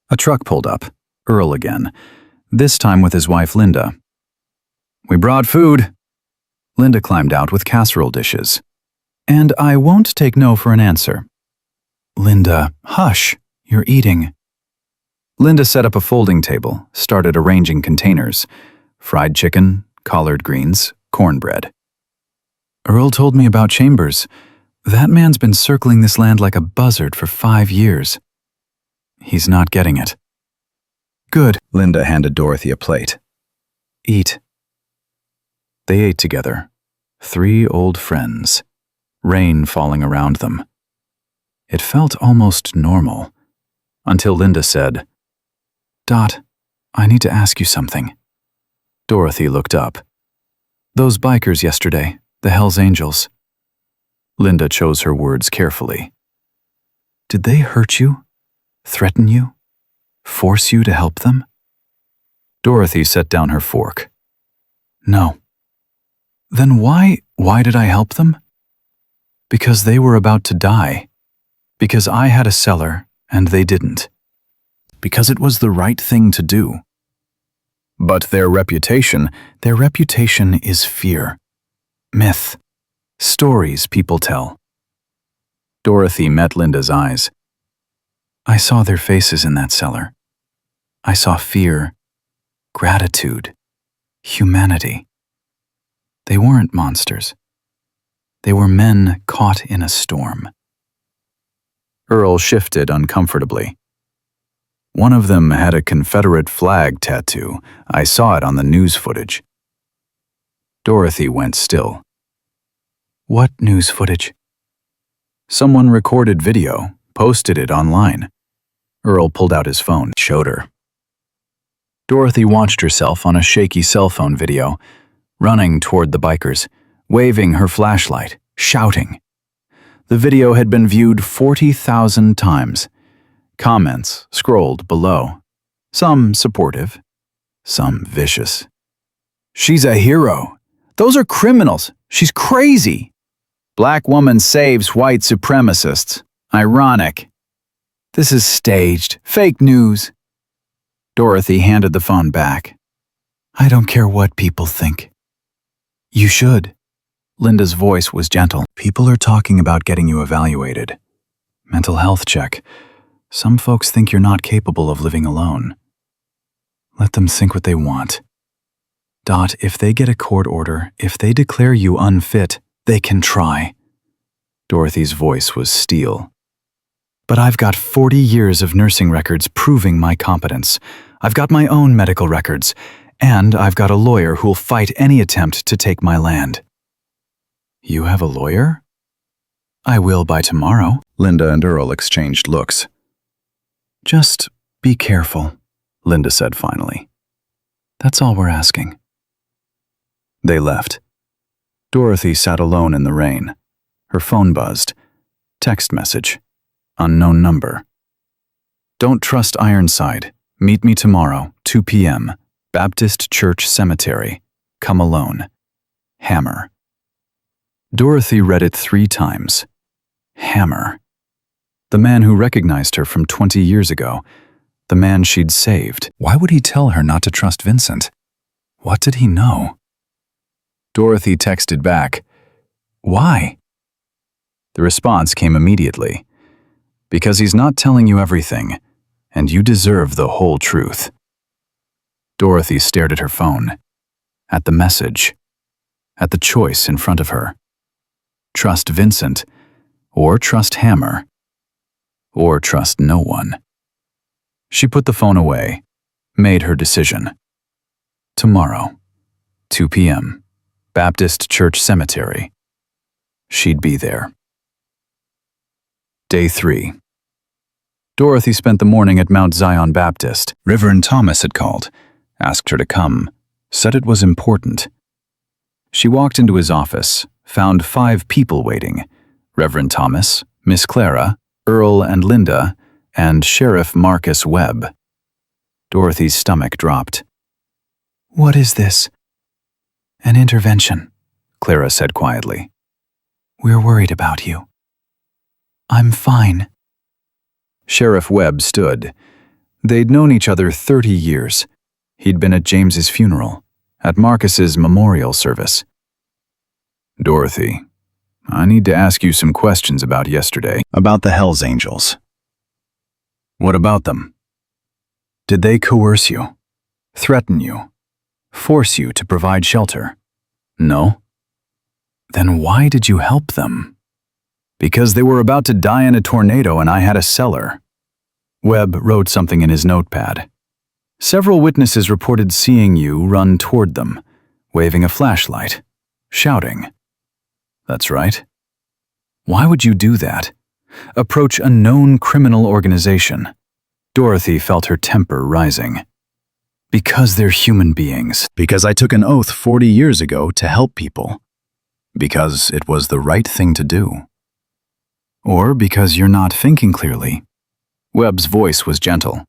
A truck pulled up, Earl again, this time with his wife Linda. We brought food. Linda climbed out with casserole dishes. And I won't take no for an answer. Linda, hush, you're eating. Linda set up a folding table, started arranging containers. Fried chicken, collard greens, cornbread. Earl told me about Chambers. That man's been circling this land like a buzzard for 5 years. He's not getting it. Good. Linda handed Dorothy a plate. Eat. They ate together, 3 old friends, rain falling around them. It felt almost normal, until Linda said, "Dot, I need to ask you something." Dorothy looked up. "Those bikers yesterday, the Hells Angels." Linda chose her words carefully. "Did they hurt you? Threaten you? Force you to help them?" Dorothy set down her fork. "No." "Then why did I help them?" "Because they were about to die. Because I had a cellar and they didn't. Because it was the right thing to do." But their reputation is fear. Myth. Stories people tell. Dorothy met Linda's eyes. "I saw their faces in that cellar. I saw fear, gratitude, humanity. They weren't monsters. They were men caught in a storm." Earl shifted uncomfortably. "One of them had a Confederate flag tattoo. I saw it on the news footage." Dorothy went still. "What news footage?" "Someone recorded video, posted it online." Earl pulled out his phone, showed her. Dorothy watched herself on a shaky cell phone video, running toward the bikers, waving her flashlight, shouting. The video had been viewed 40,000 times. Comments scrolled below, some supportive, some vicious. "She's a hero. Those are criminals. She's crazy. Black woman saves white supremacists. Ironic. This is staged. Fake news." Dorothy handed the phone back. "I don't care what people think." "You should." Linda's voice was gentle. "People are talking about getting you evaluated. Mental health check. Some folks think you're not capable of living alone. Let them think what they want. Dot, if they get a court order, if they declare you unfit, they can try." Dorothy's voice was steel. "But I've got 40 years of nursing records proving my competence. I've got my own medical records, and I've got a lawyer who'll fight any attempt to take my land." "You have a lawyer?" "I will by tomorrow." Linda and Earl exchanged looks. "Just be careful," Linda said finally. "That's all we're asking." They left. Dorothy sat alone in the rain. Her phone buzzed. Text message. Unknown number. "Don't trust Ironside. Meet me tomorrow, 2 p.m. Baptist Church Cemetery. Come alone. Hammer." Dorothy read it 3 times. Hammer. The man who recognized her from 20 years ago. The man she'd saved. Why would he tell her not to trust Vincent? What did he know? Dorothy texted back, "Why?" The response came immediately. "Because he's not telling you everything, and you deserve the whole truth." Dorothy stared at her phone, at the message, at the choice in front of her. Trust Vincent, or trust Hammer, or trust no one. She put the phone away, made her decision. Tomorrow, 2 p.m., Baptist Church Cemetery. She'd be there. Day 3. Dorothy spent the morning at Mount Zion Baptist. Reverend Thomas had called, asked her to come, said it was important. She walked into his office, found 5 people waiting: Reverend Thomas, Miss Clara, Earl and Linda, and Sheriff Marcus Webb. Dorothy's stomach dropped. "What is this?" "An intervention," Clara said quietly. "We're worried about you." "I'm fine." Sheriff Webb stood. They'd known each other 30 years. He'd been at James's funeral, at Marcus's memorial service. "Dorothy, I need to ask you some questions about yesterday, about the Hells Angels." "What about them?" "Did they coerce you? Threaten you? Force you to provide shelter?" "No." "Then why did you help them?" "Because they were about to die in a tornado and I had a cellar." Webb wrote something in his notepad. "Several witnesses reported seeing you run toward them, waving a flashlight, shouting. That's right. Why would you do that? Approach a known criminal organization. Dorothy felt her temper rising. Because they're human beings. Because I took an oath 40 years ago to help people. Because it was the right thing to do. Or because you're not thinking clearly. Webb's voice was gentle.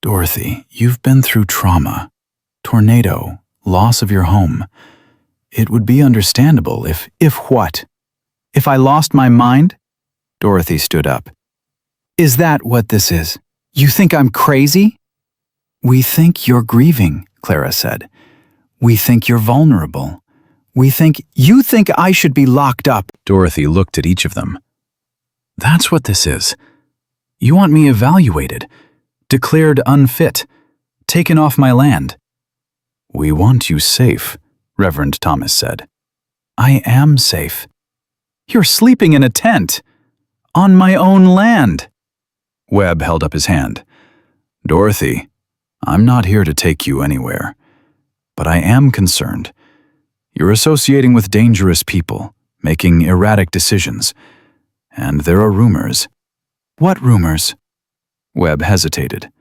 Dorothy, you've been through trauma. Tornado, loss of your home. It would be understandable if what? If I lost my mind? Dorothy stood up. Is that what this is? You think I'm crazy? We think you're grieving, Clara said. We think you're vulnerable. You think I should be locked up. Dorothy looked at each of them. That's what this is. You want me evaluated, declared unfit, taken off my land. We want you safe, Reverend Thomas said. I am safe. You're sleeping in a tent. On my own land. Webb held up his hand. Dorothy, I'm not here to take you anywhere. But I am concerned. You're associating with dangerous people, making erratic decisions. And there are rumors. What rumors? Webb hesitated.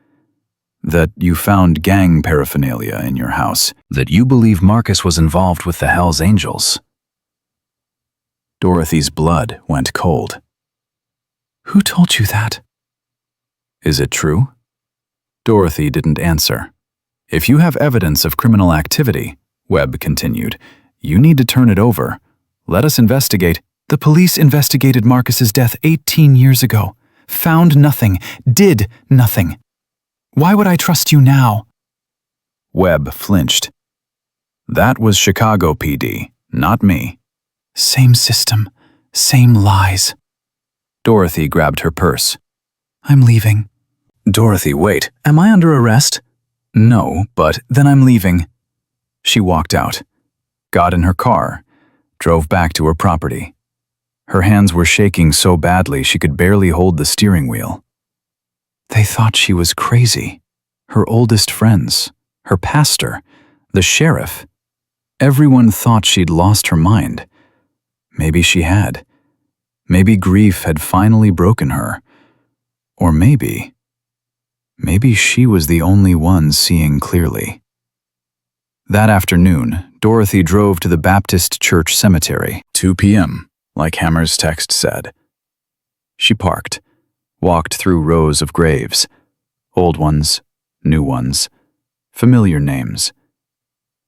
That you found gang paraphernalia in your house. That you believe Marcus was involved with the Hells Angels. Dorothy's blood went cold. Who told you that? Is it true? Dorothy didn't answer. If you have evidence of criminal activity, Webb continued, you need to turn it over. Let us investigate. The police investigated Marcus's death 18 years ago. Found nothing. Did nothing. Why would I trust you now? Webb flinched. That was Chicago PD, not me. Same system. Same lies. Dorothy grabbed her purse. I'm leaving. Dorothy, wait. Am I under arrest? No, but then I'm leaving. She walked out, got in her car, drove back to her property. Her hands were shaking so badly she could barely hold the steering wheel. They thought she was crazy. Her oldest friends, her pastor, the sheriff. Everyone thought she'd lost her mind. Maybe she had. Maybe grief had finally broken her. Or maybe she was the only one seeing clearly. That afternoon, Dorothy drove to the Baptist Church Cemetery, 2 p.m., like Hammer's text said. She parked, walked through rows of graves, old ones, new ones, familiar names.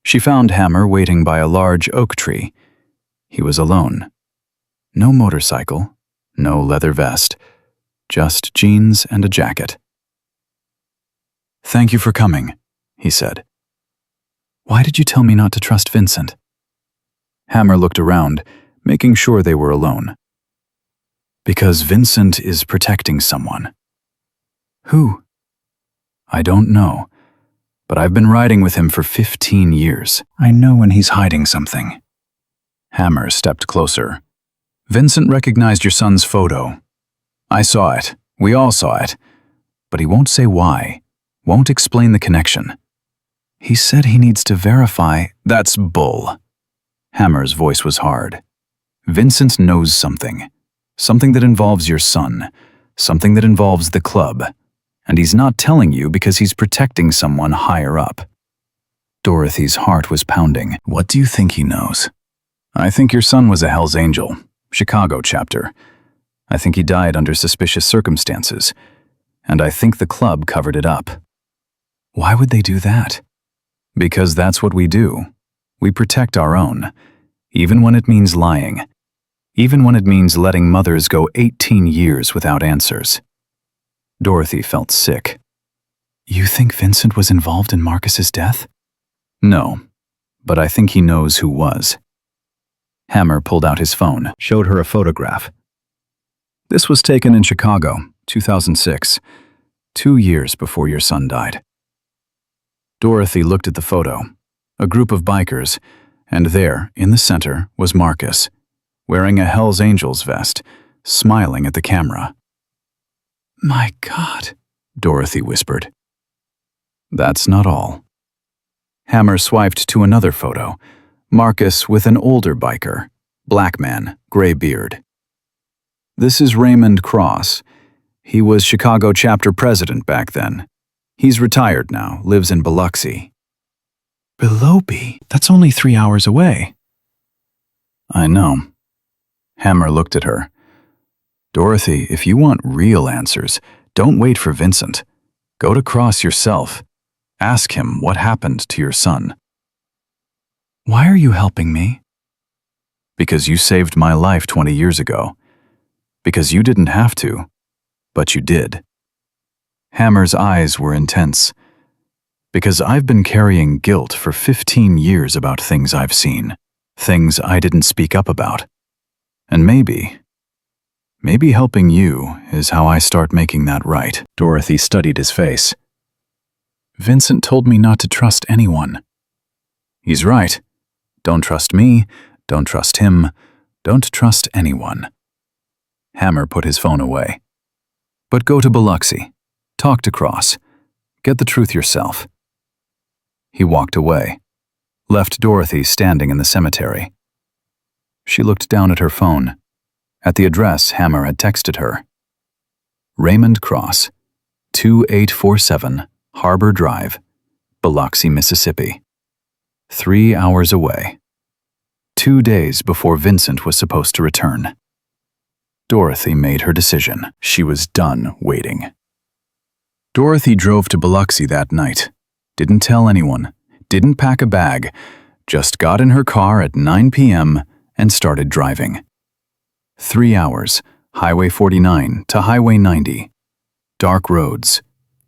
She found Hammer waiting by a large oak tree. He was alone. No motorcycle, no leather vest, just jeans and a jacket. Thank you for coming, he said. Why did you tell me not to trust Vincent? Hammer looked around, making sure they were alone. Because Vincent is protecting someone. Who? I don't know, but I've been riding with him for 15 years. I know when he's hiding something. Hammer stepped closer. Vincent recognized your son's photo. I saw it. We all saw it. But he won't say why. Won't explain the connection. He said he needs to verify. That's bull. Hammer's voice was hard. Vincent knows something. Something that involves your son. Something that involves the club. And he's not telling you because he's protecting someone higher up. Dorothy's heart was pounding. What do you think he knows? I think your son was a Hells Angel. Chicago chapter. I think he died under suspicious circumstances. And I think the club covered it up. Why would they do that? Because that's what we do. We protect our own, even when it means lying, even when it means letting mothers go 18 years without answers. Dorothy felt sick. You think Vincent was involved in Marcus's death? No, but I think he knows who was. Hammer pulled out his phone, showed her a photograph. This was taken in Chicago, 2006, 2 years before your son died. Dorothy looked at the photo, a group of bikers, and there, in the center, was Marcus, wearing a Hells Angels vest, smiling at the camera. My God, Dorothy whispered. That's not all. Hammer swiped to another photo, Marcus with an older biker, Black man, gray beard. This is Raymond Cross. He was Chicago chapter president back then. He's retired now, lives in Biloxi. Biloxi? That's only 3 hours away. I know. Hammer looked at her. Dorothy, if you want real answers, don't wait for Vincent. Go to Cross yourself. Ask him what happened to your son. Why are you helping me? Because you saved my life 20 years ago. Because you didn't have to, but you did. Hammer's eyes were intense. Because I've been carrying guilt for 15 years about things I've seen, things I didn't speak up about. And maybe helping you is how I start making that right. Dorothy studied his face. Vincent told me not to trust anyone. He's right. Don't trust me, don't trust him, don't trust anyone. Hammer put his phone away. But go to Biloxi. Talk to Cross. Get the truth yourself. He walked away, left Dorothy standing in the cemetery. She looked down at her phone, at the address Hammer had texted her. Raymond Cross, 2847 Harbor Drive, Biloxi, Mississippi. 3 hours away. 2 days before Vincent was supposed to return. Dorothy made her decision. She was done waiting. Dorothy drove to Biloxi that night. Didn't tell anyone, didn't pack a bag, just got in her car at 9 p.m. and started driving. 3 hours, Highway 49 to Highway 90. Dark roads,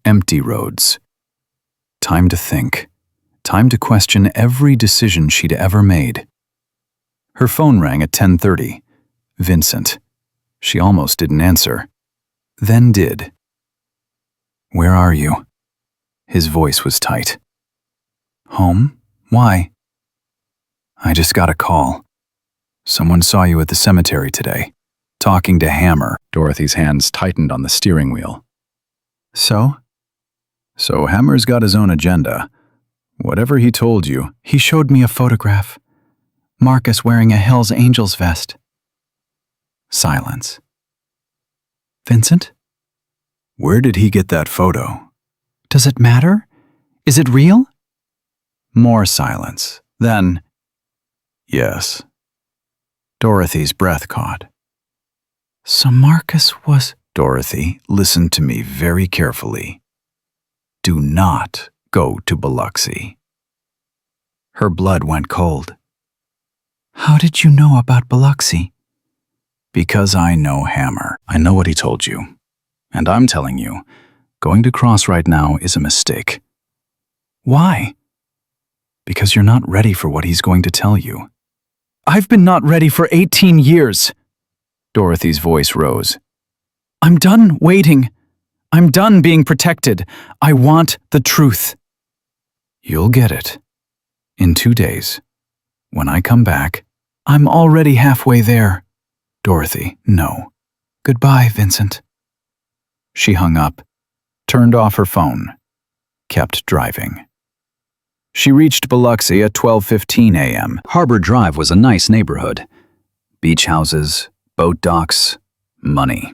empty roads. Time to think. Time to question every decision she'd ever made. Her phone rang at 10:30. Vincent. She almost didn't answer. Then did. Where are you? His voice was tight. Home? Why? I just got a call. Someone saw you at the cemetery today, talking to Hammer. Dorothy's hands tightened on the steering wheel. So Hammer's got his own agenda. Whatever he told you, he showed me a photograph. Marcus wearing a Hell's Angels vest. Silence. Vincent? Where did he get that photo? Does it matter? Is it real? More silence. Then, yes. Dorothy's breath caught. So Marcus was... Dorothy, listen to me very carefully. Do not go to Biloxi. Her blood went cold. How did you know about Biloxi? Because I know Hammer. I know what he told you. And I'm telling you, going to Cross right now is a mistake. Why? Because you're not ready for what he's going to tell you. I've been not ready for 18 years. Dorothy's voice rose. I'm done waiting. I'm done being protected. I want the truth. You'll get it. In 2 days. When I come back, I'm already halfway there. Dorothy, no. Goodbye, Vincent. She hung up, turned off her phone, kept driving. She reached Biloxi at 12:15 a.m. Harbor Drive was a nice neighborhood. Beach houses, boat docks, money.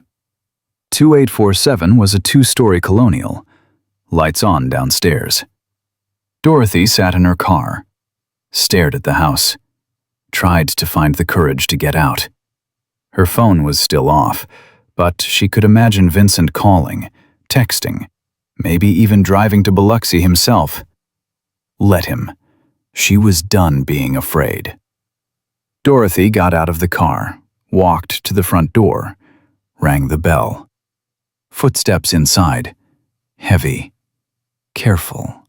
2847 was a 2-story colonial, lights on downstairs. Dorothy sat in her car, stared at the house, tried to find the courage to get out. Her phone was still off, but she could imagine Vincent calling, texting, maybe even driving to Biloxi himself. Let him. She was done being afraid. Dorothy got out of the car, walked to the front door, rang the bell. Footsteps inside, heavy, careful.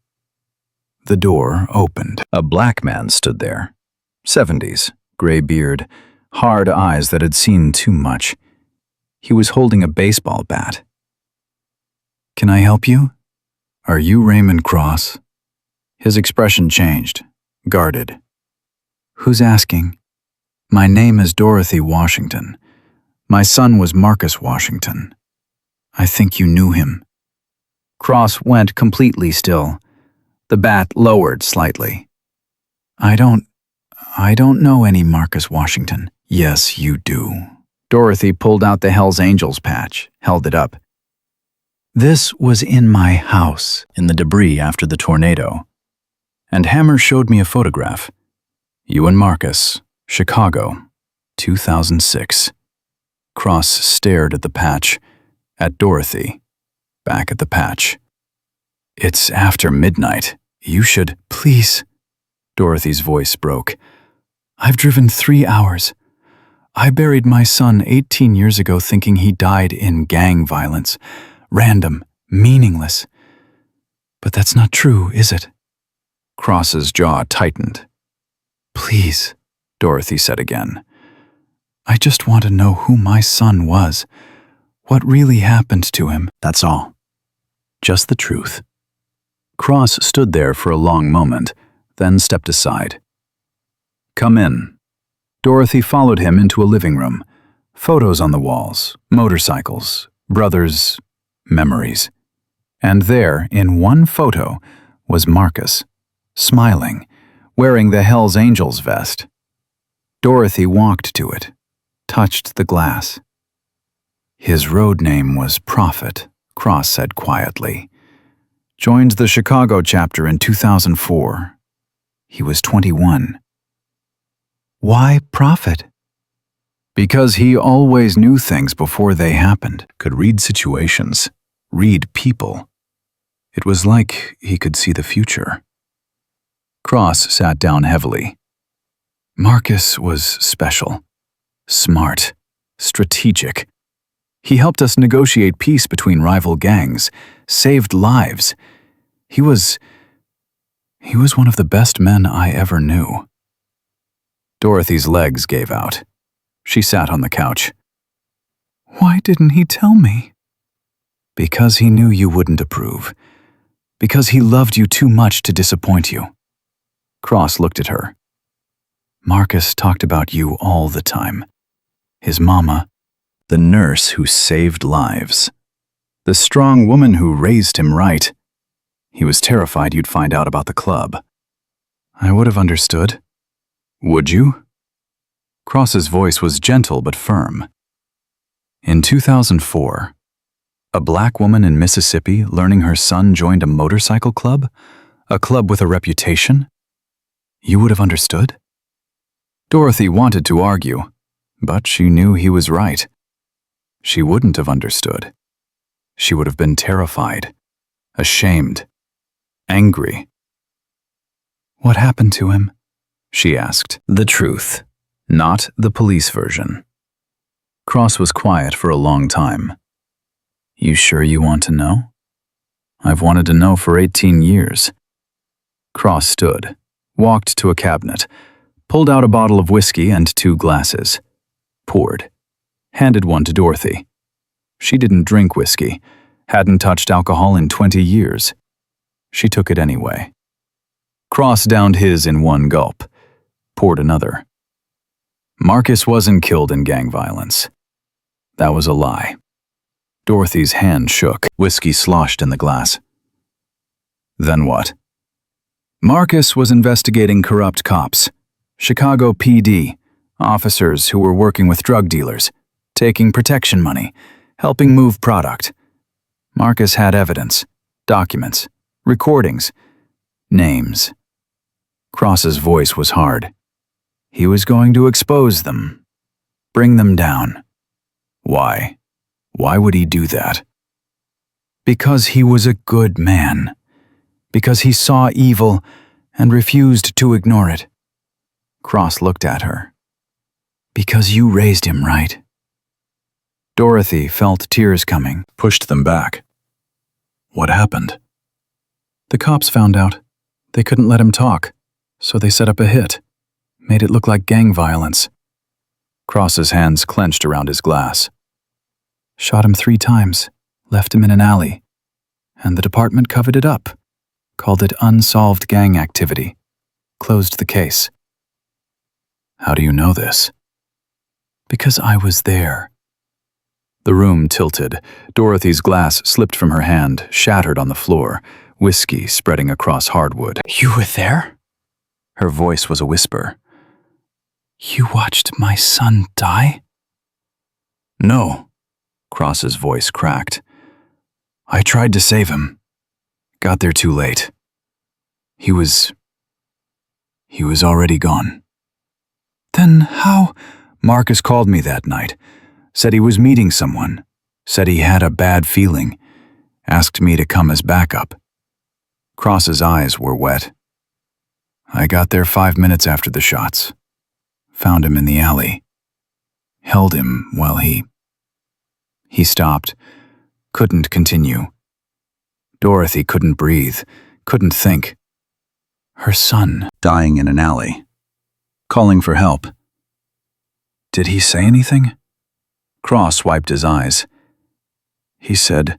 The door opened. A black man stood there. 70s, gray beard, hard eyes that had seen too much. He was holding a baseball bat. Can I help you? Are you Raymond Cross? His expression changed, guarded. Who's asking? My name is Dorothy Washington. My son was Marcus Washington. I think you knew him. Cross went completely still. The bat lowered slightly. I don't know any Marcus Washington. Yes, you do. Dorothy pulled out the Hells Angels patch, held it up. This was in my house, in the debris after the tornado. And Hammer showed me a photograph. You and Marcus, Chicago, 2006. Cross stared at the patch, at Dorothy, back at the patch. It's after midnight. You should, please. Dorothy's voice broke. I've driven 3 hours. I buried my son 18 years ago thinking he died in gang violence. Random, meaningless. But that's not true, is it? Cross's jaw tightened. Please, Dorothy said again. I just want to know who my son was. What really happened to him, that's all. Just the truth. Cross stood there for a long moment, then stepped aside. Come in. Dorothy followed him into a living room. Photos on the walls, motorcycles, brothers, memories. And there, in one photo, was Marcus, smiling, wearing the Hells Angels vest. Dorothy walked to it, touched the glass. His road name was Prophet, Cross said quietly. Joined the Chicago chapter in 2004. He was 21. Why Prophet? Because he always knew things before they happened, could read situations, read people. It was like he could see the future. Cross sat down heavily. Marcus was special, smart, strategic. He helped us negotiate peace between rival gangs, saved lives. He was one of the best men I ever knew. Dorothy's legs gave out. She sat on the couch. Why didn't he tell me? Because he knew you wouldn't approve. Because he loved you too much to disappoint you. Cross looked at her. Marcus talked about you all the time. His mama, the nurse who saved lives. The strong woman who raised him right. He was terrified you'd find out about the club. I would have understood. Would you? Cross's voice was gentle but firm. In 2004, a black woman in Mississippi learning her son joined a motorcycle club? A club with a reputation? You would have understood? Dorothy wanted to argue, but she knew he was right. She wouldn't have understood. She would have been terrified, ashamed, angry. What happened to him? She asked. The truth, not the police version. Cross was quiet for a long time. You sure you want to know? I've wanted to know for 18 years. Cross stood, walked to a cabinet, pulled out a bottle of whiskey and 2 glasses, poured, handed one to Dorothy. She didn't drink whiskey, hadn't touched alcohol in 20 years. She took it anyway. Cross downed his in one gulp, poured another. Marcus wasn't killed in gang violence. That was a lie. Dorothy's hand shook, whiskey sloshed in the glass. Then what? Marcus was investigating corrupt cops, Chicago PD, officers who were working with drug dealers, taking protection money, helping move product. Marcus had evidence, documents, recordings, names. Cross's voice was hard. He was going to expose them, bring them down. Why? Why would he do that? Because he was a good man. Because he saw evil and refused to ignore it. Cross looked at her. Because you raised him right. Dorothy felt tears coming, pushed them back. What happened? The cops found out. They couldn't let him talk, so they set up a hit. Made it look like gang violence. Cross's hands clenched around his glass. Shot him 3 times, left him in an alley. And the department covered it up. Called it unsolved gang activity. Closed the case. How do you know this? Because I was there. The room tilted. Dorothy's glass slipped from her hand, shattered on the floor, whiskey spreading across hardwood. You were there? Her voice was a whisper. You watched my son die? No, Cross's voice cracked. I tried to save him. Got there too late. He was already gone. Then how? Marcus called me that night. Said he was meeting someone. Said he had a bad feeling. Asked me to come as backup. Cross's eyes were wet. I got there 5 minutes after the shots. Found him in the alley. Held him while he stopped. Couldn't continue. Dorothy couldn't breathe. Couldn't think. Her son dying in an alley. Calling for help. Did he say anything? Cross wiped his eyes. He said,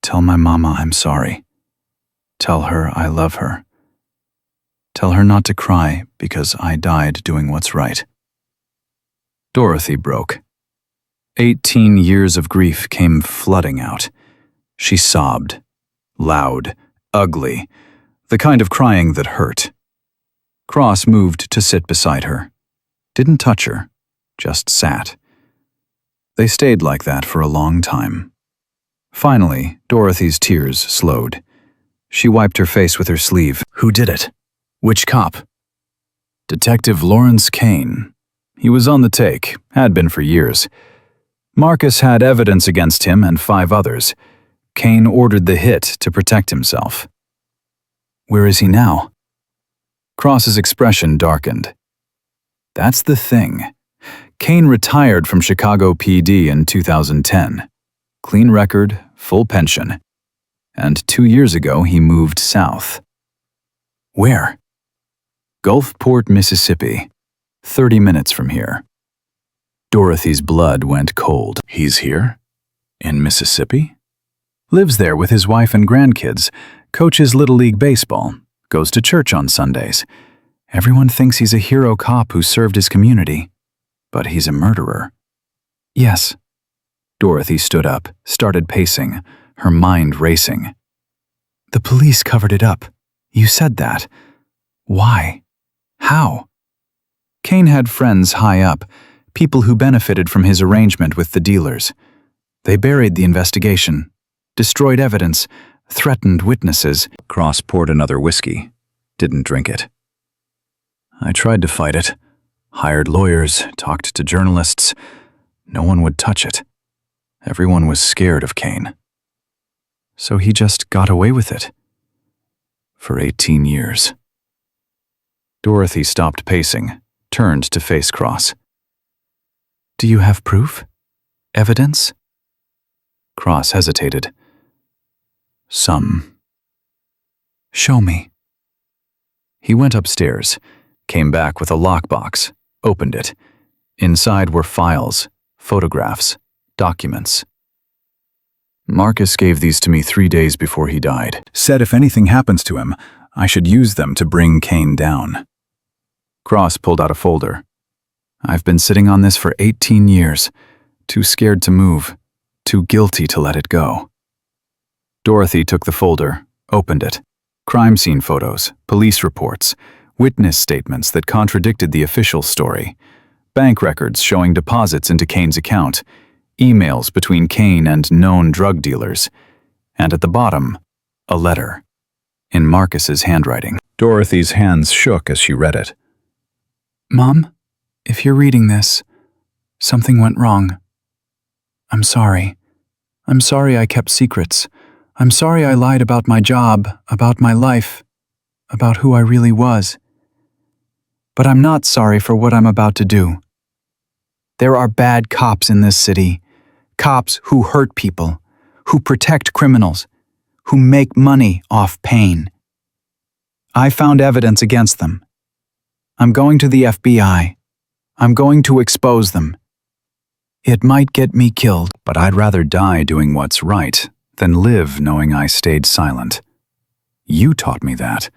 "Tell my mama I'm sorry. Tell her I love her. Tell her not to cry because I died doing what's right." Dorothy broke. 18 years of grief came flooding out. She sobbed. Loud, ugly, the kind of crying that hurt. Cross moved to sit beside her. Didn't touch her, just sat. They stayed like that for a long time. Finally, Dorothy's tears slowed. She wiped her face with her sleeve. Who did it? Which cop? Detective Lawrence Kane. He was on the take, had been for years. Marcus had evidence against him and 5 others. Kane ordered the hit to protect himself. Where is he now? Cross's expression darkened. That's the thing. Kane retired from Chicago PD in 2010. Clean record, full pension. And 2 years ago he moved south. Where? Gulfport, Mississippi. 30 minutes from here. Dorothy's blood went cold. He's here? In Mississippi? Lives there with his wife and grandkids, coaches Little League baseball, goes to church on Sundays. Everyone thinks he's a hero cop who served his community. But he's a murderer. Yes. Dorothy stood up, started pacing, her mind racing. The police covered it up. You said that. Why? How? Kane had friends high up, people who benefited from his arrangement with the dealers. They buried the investigation, destroyed evidence, threatened witnesses. Cross poured another whiskey. Didn't drink it. I tried to fight it. Hired lawyers, talked to journalists. No one would touch it. Everyone was scared of Kane. So he just got away with it. For 18 years. Dorothy stopped pacing, turned to face Cross. Do you have proof? Evidence? Cross hesitated. Some. Show me. He went upstairs, came back with a lockbox, opened it. Inside were files, photographs, documents. Marcus gave these to me 3 days before he died. Said if anything happens to him, I should use them to bring Kane down. Cross pulled out a folder. I've been sitting on this for 18 years, too scared to move, too guilty to let it go. Dorothy took the folder, opened it. Crime scene photos, police reports, witness statements that contradicted the official story, bank records showing deposits into Kane's account, emails between Kane and known drug dealers, and at the bottom, a letter, in Marcus's handwriting. Dorothy's hands shook as she read it. Mom, if you're reading this, something went wrong. I'm sorry. I'm sorry I kept secrets. I'm sorry I lied about my job, about my life, about who I really was. But I'm not sorry for what I'm about to do. There are bad cops in this city, cops who hurt people, who protect criminals, who make money off pain. I found evidence against them. I'm going to the FBI. I'm going to expose them. It might get me killed, but I'd rather die doing what's right than live knowing I stayed silent. You taught me that.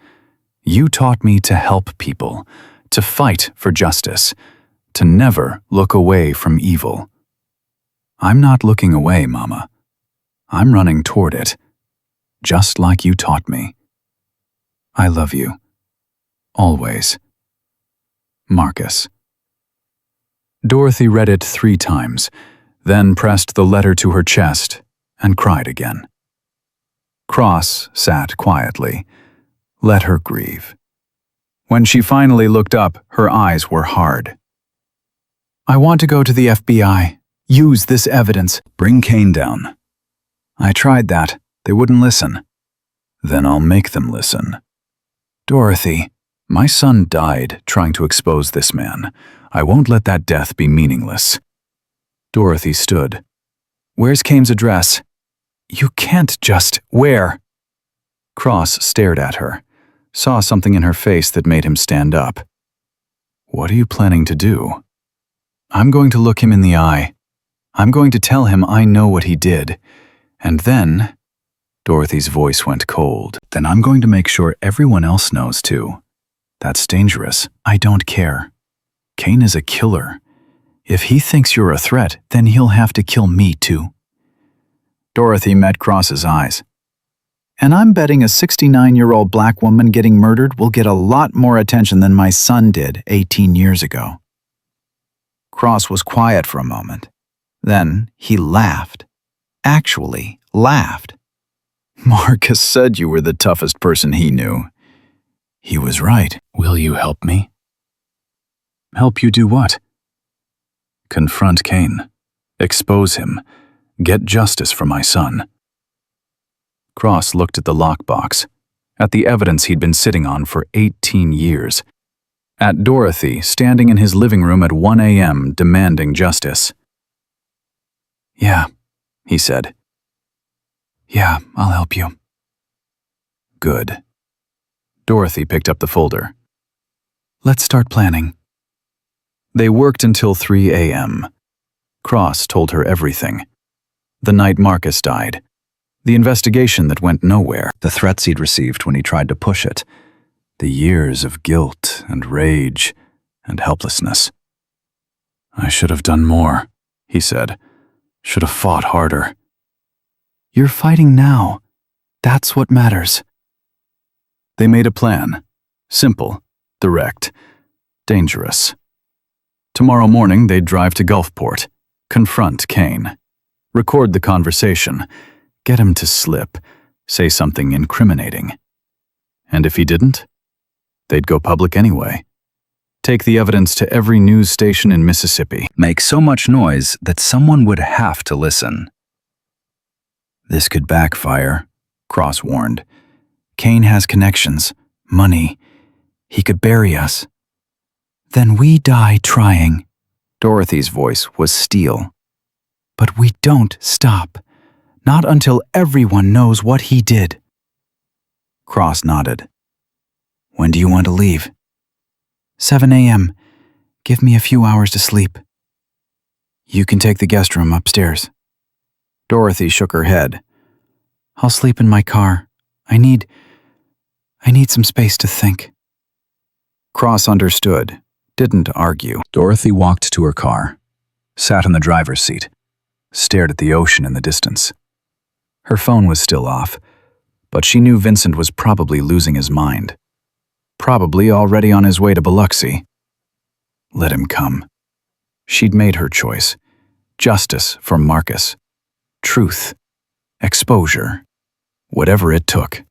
You taught me to help people, to fight for justice, to never look away from evil. I'm not looking away, Mama. I'm running toward it, just like you taught me. I love you. Always. Marcus. Dorothy read it 3 times, then pressed the letter to her chest and cried again. Cross sat quietly. Let her grieve. When she finally looked up, her eyes were hard. "I want to go to the FBI. Use this evidence." "Bring Kane down." "I tried that. They wouldn't listen." "Then I'll make them listen." "Dorothy, my son died trying to expose this man. I won't let that death be meaningless." Dorothy stood. "Where's Kane's address?" "You can't just— Where?" Cross stared at her, saw something in her face that made him stand up. "What are you planning to do?" "I'm going to look him in the eye. I'm going to tell him I know what he did. And then—" Dorothy's voice went cold. "Then I'm going to make sure everyone else knows too. That's dangerous. I don't care. Kane is a killer. If he thinks you're a threat, then he'll have to kill me too." Dorothy met Cross's eyes. "And I'm betting a 69-year-old black woman getting murdered will get a lot more attention than my son did 18 years ago." Cross was quiet for a moment. Then he laughed. Actually laughed. "Marcus said you were the toughest person he knew. He was right. Will you help me?" "Help you do what?" "Confront Kane. Expose him. Get justice for my son." Cross looked at the lockbox, at the evidence he'd been sitting on for 18 years, at Dorothy standing in his living room at 1 a.m. demanding justice. "Yeah," he said. "Yeah, I'll help you." "Good." Dorothy picked up the folder. "Let's start planning." They worked until 3 a.m. Cross told her everything. The night Marcus died. The investigation that went nowhere. The threats he'd received when he tried to push it. The years of guilt and rage and helplessness. "I should have done more," he said. "Should have fought harder." "You're fighting now. That's what matters." They made a plan. Simple, direct, dangerous. Tomorrow morning they'd drive to Gulfport, confront Kane, record the conversation, get him to slip, say something incriminating. And if he didn't, they'd go public anyway. Take the evidence to every news station in Mississippi. Make so much noise that someone would have to listen. "This could backfire," Cross warned. "Kane has connections, money. He could bury us." "Then we die trying." Dorothy's voice was steel. "But we don't stop. Not until everyone knows what he did." Cross nodded. "When do you want to leave?" 7 a.m. Give me a few hours to sleep." "You can take the guest room upstairs." Dorothy shook her head. "I'll sleep in my car. I need some space to think." Cross understood, didn't argue. Dorothy walked to her car, sat in the driver's seat, stared at the ocean in the distance. Her phone was still off, but she knew Vincent was probably losing his mind. Probably already on his way to Biloxi. Let him come. She'd made her choice. Justice for Marcus. Truth. Exposure. Whatever it took.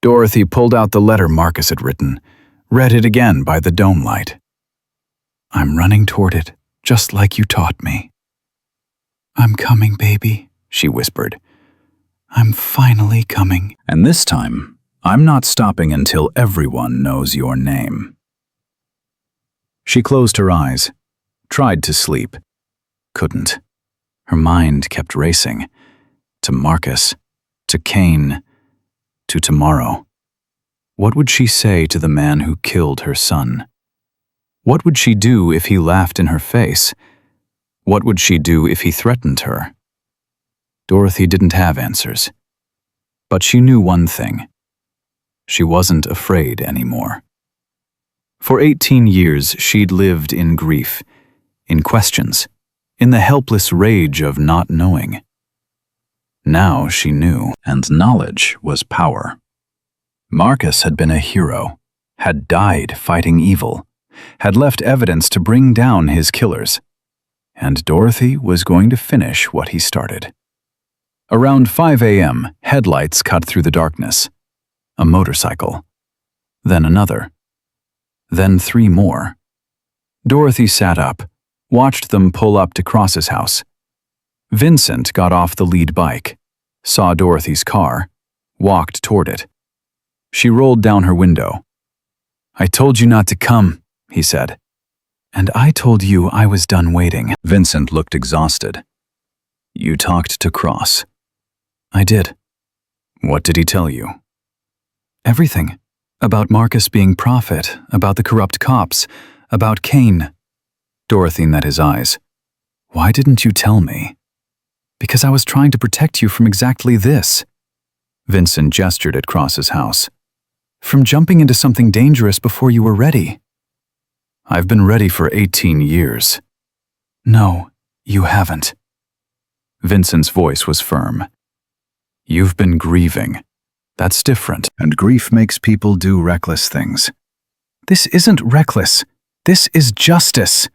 Dorothy pulled out the letter Marcus had written, read it again by the dome light. "I'm running toward it, just like you taught me." "I'm coming, baby," she whispered. "I'm finally coming. And this time, I'm not stopping until everyone knows your name." She closed her eyes, tried to sleep. Couldn't. Her mind kept racing. To Marcus, to Kane, to tomorrow. What would she say to the man who killed her son? What would she do if he laughed in her face? What would she do if he threatened her? Dorothy didn't have answers. But she knew one thing. She wasn't afraid anymore. For 18 years, she'd lived in grief, in questions, in the helpless rage of not knowing. Now she knew, and knowledge was power. Marcus had been a hero, had died fighting evil, had left evidence to bring down his killers. And Dorothy was going to finish what he started. Around 5 a.m., headlights cut through the darkness. A motorcycle. Then another. Then 3 more. Dorothy sat up, watched them pull up to Cross's house. Vincent got off the lead bike, saw Dorothy's car, walked toward it. She rolled down her window. "I told you not to come," he said. "And I told you I was done waiting." Vincent looked exhausted. "You talked to Cross." "I did." "What did he tell you?" "Everything. About Marcus being prophet, about the corrupt cops, about Kane." Dorothy met his eyes. "Why didn't you tell me?" "Because I was trying to protect you from exactly this." Vincent gestured at Cross's house. "From jumping into something dangerous before you were ready." "I've been ready for 18 years. "No, you haven't." Vincent's voice was firm. "You've been grieving. That's different, and grief makes people do reckless things." "This isn't reckless. This is justice."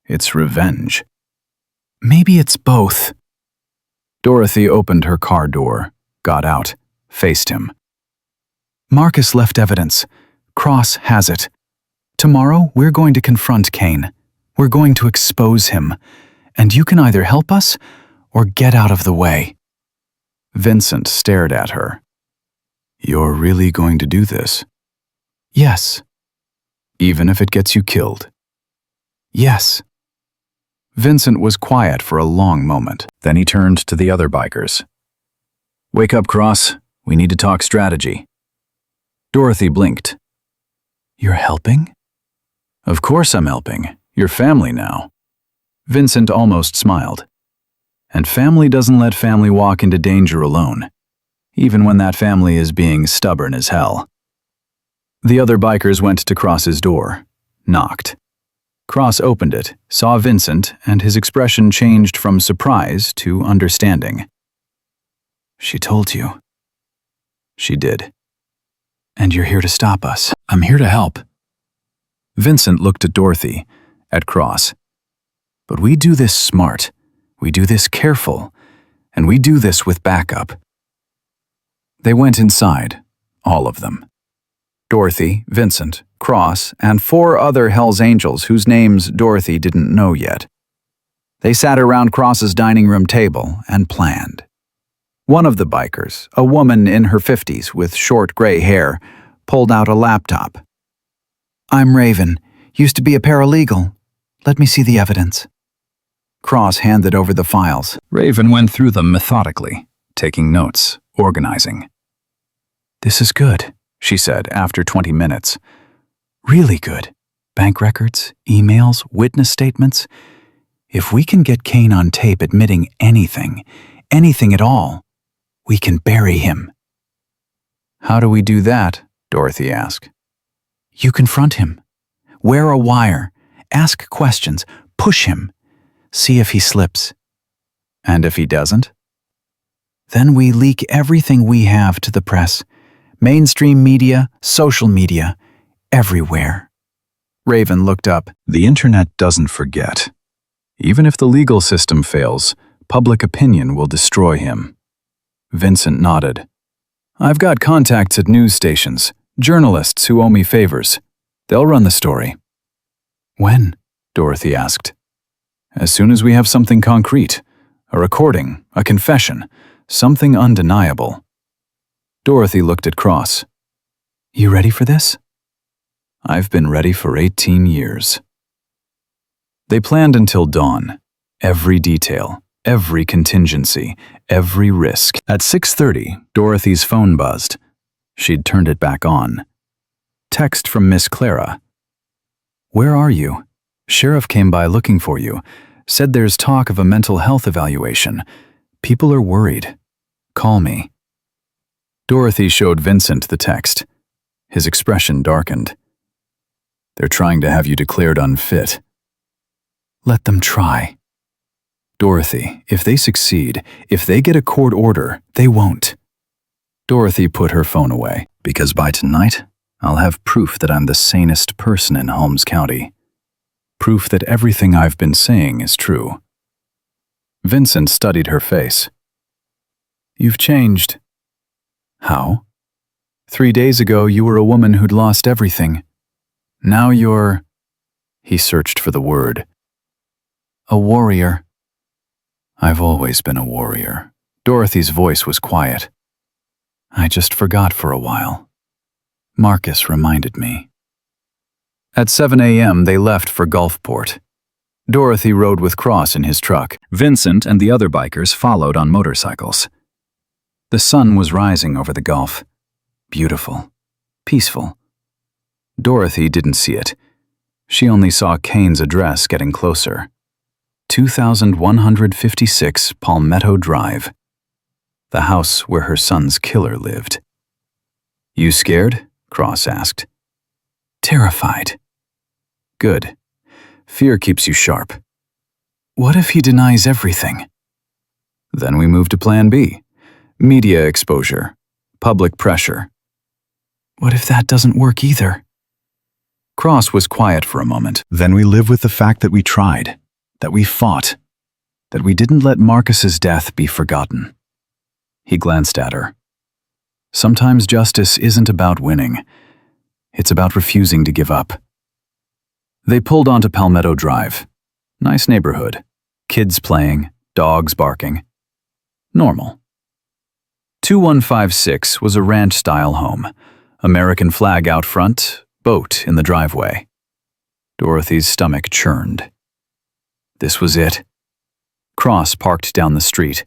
"It's revenge." "Maybe it's both." Dorothy opened her car door, got out, faced him. "Marcus left evidence. Cross has it. Tomorrow, we're going to confront Kane. We're going to expose him. And you can either help us or get out of the way." Vincent stared at her. "You're really going to do this?" "Yes." "Even if it gets you killed?" "Yes." Vincent was quiet for a long moment. Then he turned to the other bikers. "Wake up, Cross. We need to talk strategy." Dorothy blinked. "You're helping?" "Of course I'm helping. You're family now." Vincent almost smiled. "And family doesn't let family walk into danger alone, even when that family is being stubborn as hell." The other bikers went to Cross's door, knocked. Cross opened it, saw Vincent, and his expression changed from surprise to understanding. "She told you." "She did." "And you're here to stop us." "I'm here to help." Vincent looked at Dorothy, at Cross. "But we do this smart, we do this careful, and we do this with backup." They went inside, all of them. Dorothy, Vincent, Cross, and 4 other Hell's Angels whose names Dorothy didn't know yet. They sat around Cross's dining room table and planned. One of the bikers, a woman in her 50s with short gray hair, pulled out a laptop. "I'm Raven, used to be a paralegal. Let me see the evidence." Cross handed over the files. Raven went through them methodically, taking notes, organizing. "This is good," she said after 20 minutes. "Really good. Bank records, emails, witness statements. If we can get Kane on tape admitting anything at all, we can bury him." "How do we do that?" Dorothy asked. "You confront him. Wear a wire. Ask questions. Push him. See if he slips." "And if he doesn't?" "Then we leak everything we have to the press. Mainstream media, social media, everywhere." Raven looked up. "The internet doesn't forget. Even if the legal system fails, public opinion will destroy him." Vincent nodded. "I've got contacts at news stations, journalists who owe me favors. They'll run the story." "When?" Dorothy asked. "As soon as we have something concrete. A recording, a confession, something undeniable." Dorothy looked at Cross. "You ready for this?" "I've been ready for 18 years." They planned until dawn. Every detail, every contingency, every risk. At 6:30, Dorothy's phone buzzed. She'd turned it back on. Text from Miss Clara. "Where are you? Sheriff came by looking for you. Said there's talk of a mental health evaluation. People are worried. Call me." Dorothy showed Vincent the text. His expression darkened. "They're trying to have you declared unfit." "Let them try." "Dorothy, if they succeed, if they get a court order, they won't." Dorothy put her phone away. "Because by tonight, I'll have proof that I'm the sanest person in Holmes County. Proof that everything I've been saying is true. Vincent studied her face. You've changed. How? 3 days ago, you were a woman who'd lost everything. Now you're... He searched for the word. A warrior. I've always been a warrior. Dorothy's voice was quiet. I just forgot for a while. Marcus reminded me. At 7 a.m., they left for Gulfport. Dorothy rode with Cross in his truck. Vincent and the other bikers followed on motorcycles. The sun was rising over the Gulf. Beautiful. Peaceful. Dorothy didn't see it. She only saw Kane's address getting closer. 2156 Palmetto Drive. The house where her son's killer lived. You scared? Cross asked. Terrified. Good. Fear keeps you sharp. What if he denies everything? Then we move to Plan B. Media exposure. Public pressure. What if that doesn't work either? Cross was quiet for a moment. Then we live with the fact that we tried, that we fought, that we didn't let Marcus's death be forgotten. He glanced at her. Sometimes justice isn't about winning. It's about refusing to give up. They pulled onto Palmetto Drive. Nice neighborhood. Kids playing, dogs barking. Normal. 2156 was a ranch-style home. American flag out front, boat in the driveway. Dorothy's stomach churned. This was it. Cross parked down the street.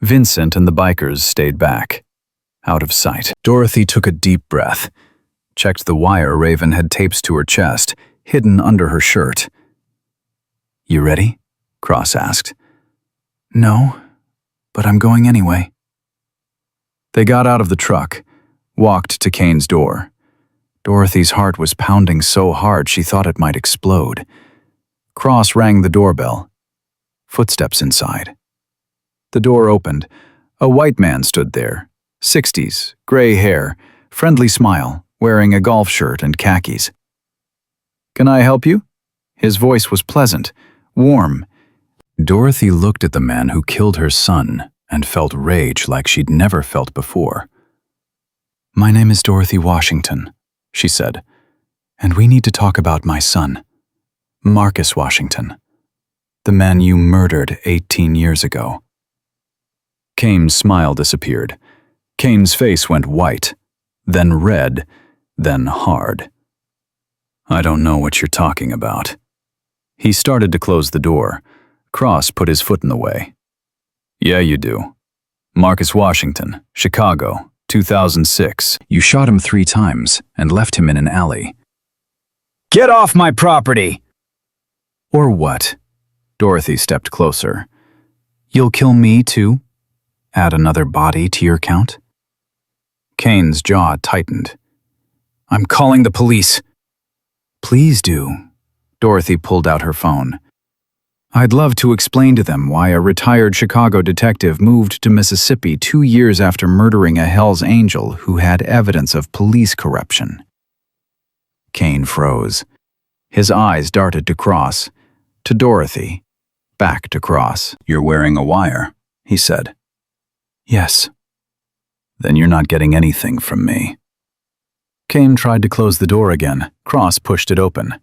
Vincent and the bikers stayed back, out of sight. Dorothy took a deep breath, checked the wire Raven had taped to her chest, hidden under her shirt. You ready? Cross asked. No, but I'm going anyway. They got out of the truck, walked to Kane's door. Dorothy's heart was pounding so hard she thought it might explode. Cross rang the doorbell. Footsteps inside. The door opened. A white man stood there, 60s, gray hair, friendly smile, wearing a golf shirt and khakis. Can I help you? His voice was pleasant, warm. Dorothy looked at the man who killed her son and felt rage like she'd never felt before. My name is Dorothy Washington, she said, and we need to talk about my son, Marcus Washington, the man you murdered 18 years ago. Kane's smile disappeared. Kane's face went white, then red, then hard. I don't know what you're talking about. He started to close the door. Cross put his foot in the way. Yeah, you do. Marcus Washington, Chicago, 2006. You shot him 3 times and left him in an alley. Get off my property! Or what? Dorothy stepped closer. You'll kill me too? Add another body to your count? Kane's jaw tightened. I'm calling the police. Please do. Dorothy pulled out her phone. I'd love to explain to them why a retired Chicago detective moved to Mississippi 2 years after murdering a Hell's Angel who had evidence of police corruption. Kane froze. His eyes darted to Cross, to Dorothy, back to Cross. You're wearing a wire, he said. Yes. Then you're not getting anything from me. Kane tried to close the door again. Cross pushed it open.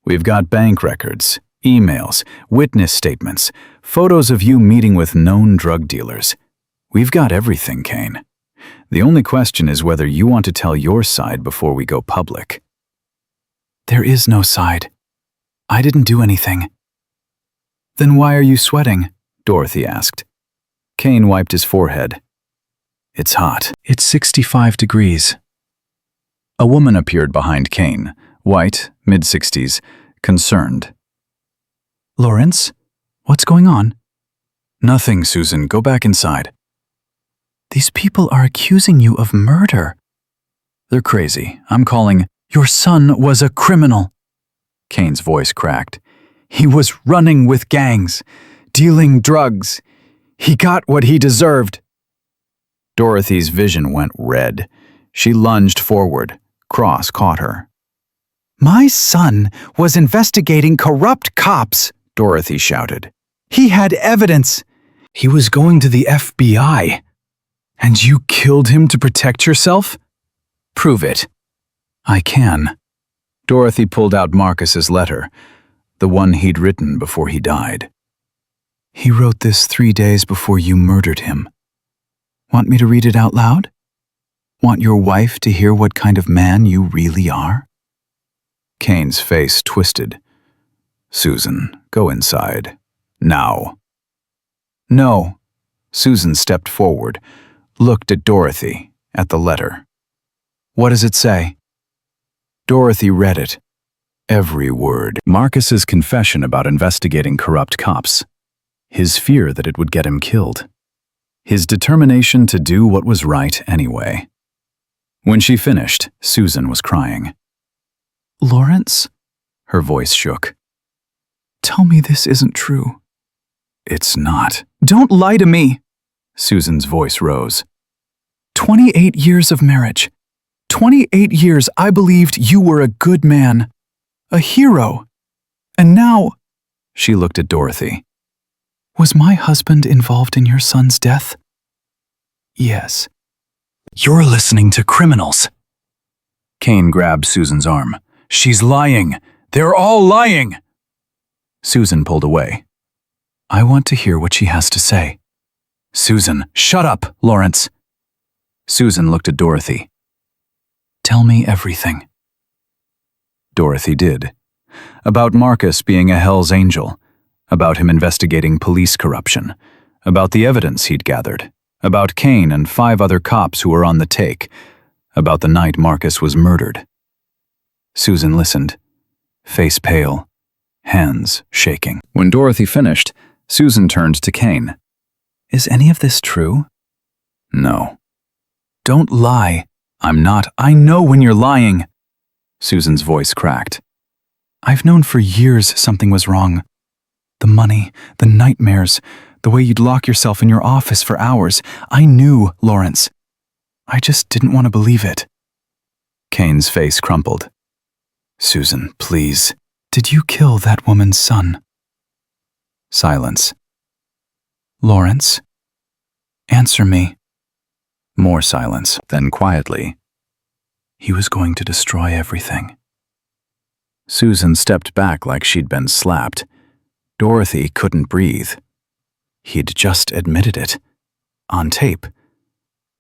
We've got bank records, emails, witness statements, photos of you meeting with known drug dealers. We've got everything, Kane. The only question is whether you want to tell your side before we go public. There is no side. I didn't do anything. Then why are you sweating? Dorothy asked. Kane wiped his forehead. It's hot. It's 65 degrees. A woman appeared behind Kane, white, mid-60s, concerned. Lawrence? What's going on? Nothing, Susan. Go back inside. These people are accusing you of murder. They're crazy. I'm calling. Your son was a criminal. Kane's voice cracked. He was running with gangs, dealing drugs. He got what he deserved. Dorothy's vision went red. She lunged forward, Cross caught her. My son was investigating corrupt cops, Dorothy shouted. He had evidence. He was going to the FBI. And you killed him to protect yourself? Prove it. I can. Dorothy pulled out Marcus's letter, the one he'd written before he died. He wrote this 3 days before you murdered him. Want me to read it out loud? Want your wife to hear what kind of man you really are? Kane's face twisted. Susan, go inside. Now. No. Susan stepped forward, looked at Dorothy, at the letter. What does it say? Dorothy read it. Every word. Marcus's confession about investigating corrupt cops. His fear that it would get him killed. His determination to do what was right anyway. When she finished, Susan was crying. Lawrence? Her voice shook. Tell me this isn't true. It's not. Don't lie to me! Susan's voice rose. 28 years of marriage. 28 years I believed you were a good man. A hero. And now… She looked at Dorothy. Was my husband involved in your son's death? Yes. You're listening to criminals. Kane grabbed Susan's arm. She's lying. They're all lying. Susan pulled away. I want to hear what she has to say. Susan, shut up, Lawrence. Susan looked at Dorothy. Tell me everything. Dorothy did. About Marcus being a Hell's Angel. About him investigating police corruption. About the evidence he'd gathered. About Kane and 5 other cops who were on the take. About the night Marcus was murdered. Susan listened, face pale, hands shaking. When Dorothy finished, Susan turned to Kane. Is any of this true? No. Don't lie. I'm not. I know when you're lying. Susan's voice cracked. I've known for years something was wrong. The money, the nightmares, the way you'd lock yourself in your office for hours. I knew, Lawrence. I just didn't want to believe it. Kane's face crumpled. Susan, please. Did you kill that woman's son? Silence. Lawrence? Answer me. More silence, then quietly. He was going to destroy everything. Susan stepped back like she'd been slapped. Dorothy couldn't breathe. He'd just admitted it. On tape.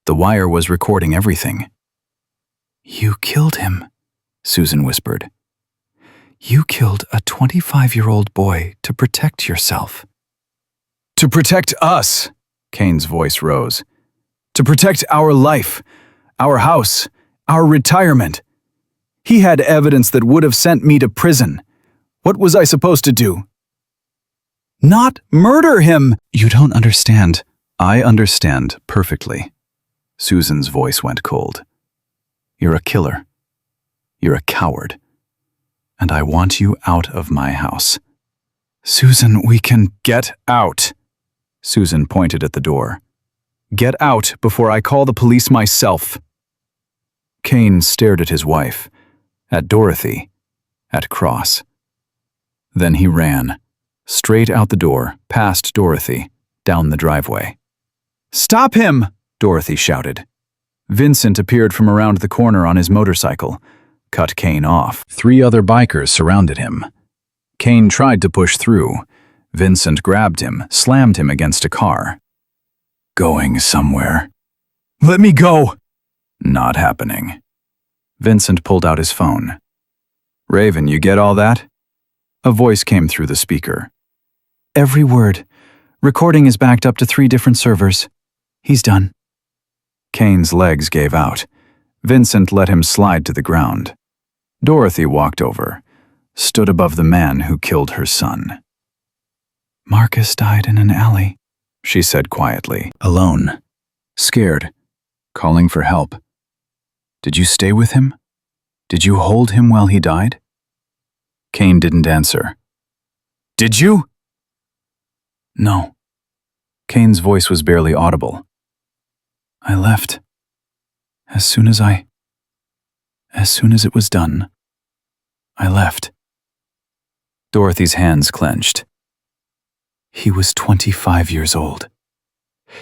The wire was recording everything. You killed him, Susan whispered. You killed a 25-year-old boy to protect yourself. To protect us, Kane's voice rose. To protect our life, our house, our retirement. He had evidence that would have sent me to prison. What was I supposed to do? Not murder him! You don't understand. I understand perfectly. Susan's voice went cold. You're a killer. You're a coward. And I want you out of my house. Susan, we can get out. Susan pointed at the door. Get out before I call the police myself. Kane stared at his wife, at Dorothy, at Cross. Then he ran, straight out the door, past Dorothy, down the driveway. Stop him! Dorothy shouted. Vincent appeared from around the corner on his motorcycle, cut Kane off. 3 other bikers surrounded him. Kane tried to push through. Vincent grabbed him, slammed him against a car. Going somewhere. Let me go! Not happening. Vincent pulled out his phone. Raven, you get all that? A voice came through the speaker. Every word. Recording is backed up to 3 different servers. He's done. Kane's legs gave out. Vincent let him slide to the ground. Dorothy walked over, stood above the man who killed her son. Marcus died in an alley, she said quietly. Alone. Scared. Calling for help. Did you stay with him? Did you hold him while he died? Kane didn't answer. Did you? No. Kane's voice was barely audible. I left. As soon as I As soon as it was done, I left. Dorothy's hands clenched. He was 25 years old.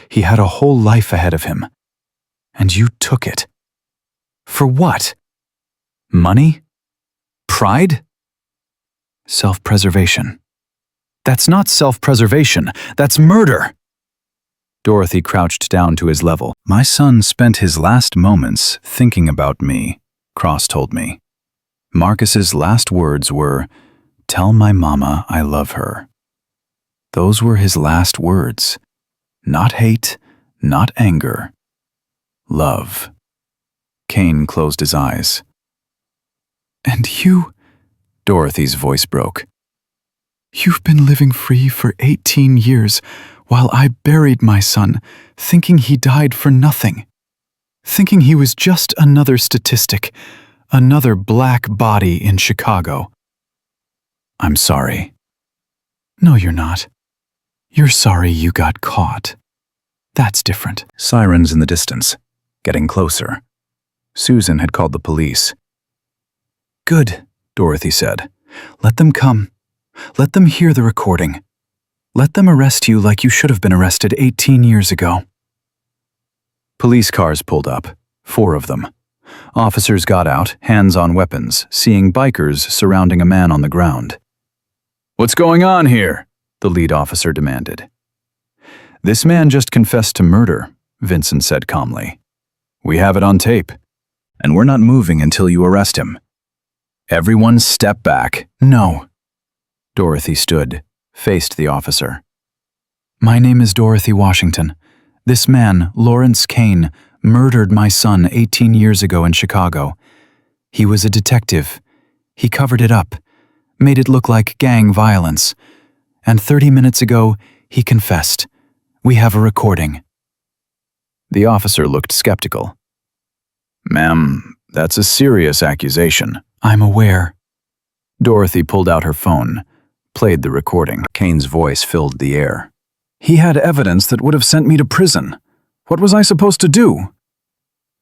He had a whole life ahead of him. And you took it. For what? Money? Pride? Self-preservation. That's not self-preservation. That's murder. Dorothy crouched down to his level. My son spent his last moments thinking about me, Cross told me. Marcus's last words were, "Tell my mama I love her." Those were his last words. Not hate, not anger. Love. Kane closed his eyes. And you, Dorothy's voice broke. You've been living free for 18 years while I buried my son, thinking he died for nothing. Thinking he was just another statistic, another black body in Chicago. I'm sorry. No, you're not. You're sorry you got caught. That's different. Sirens in the distance, getting closer. Susan had called the police. Good, Dorothy said. Let them come. Let them hear the recording. Let them arrest you like you should have been arrested 18 years ago. Police cars pulled up, 4 of them. Officers got out, hands on weapons, seeing bikers surrounding a man on the ground. What's going on here? The lead officer demanded. This man just confessed to murder, Vincent said calmly. We have it on tape, and we're not moving until you arrest him. Everyone step back. No. Dorothy stood, faced the officer. My name is Dorothy Washington. This man, Lawrence Kane, murdered my son 18 years ago in Chicago. He was a detective. He covered it up, made it look like gang violence. And 30 minutes ago, he confessed. We have a recording. The officer looked skeptical. Ma'am, that's a serious accusation. I'm aware. Dorothy pulled out her phone, played the recording. Kane's voice filled the air. He had evidence that would have sent me to prison. What was I supposed to do?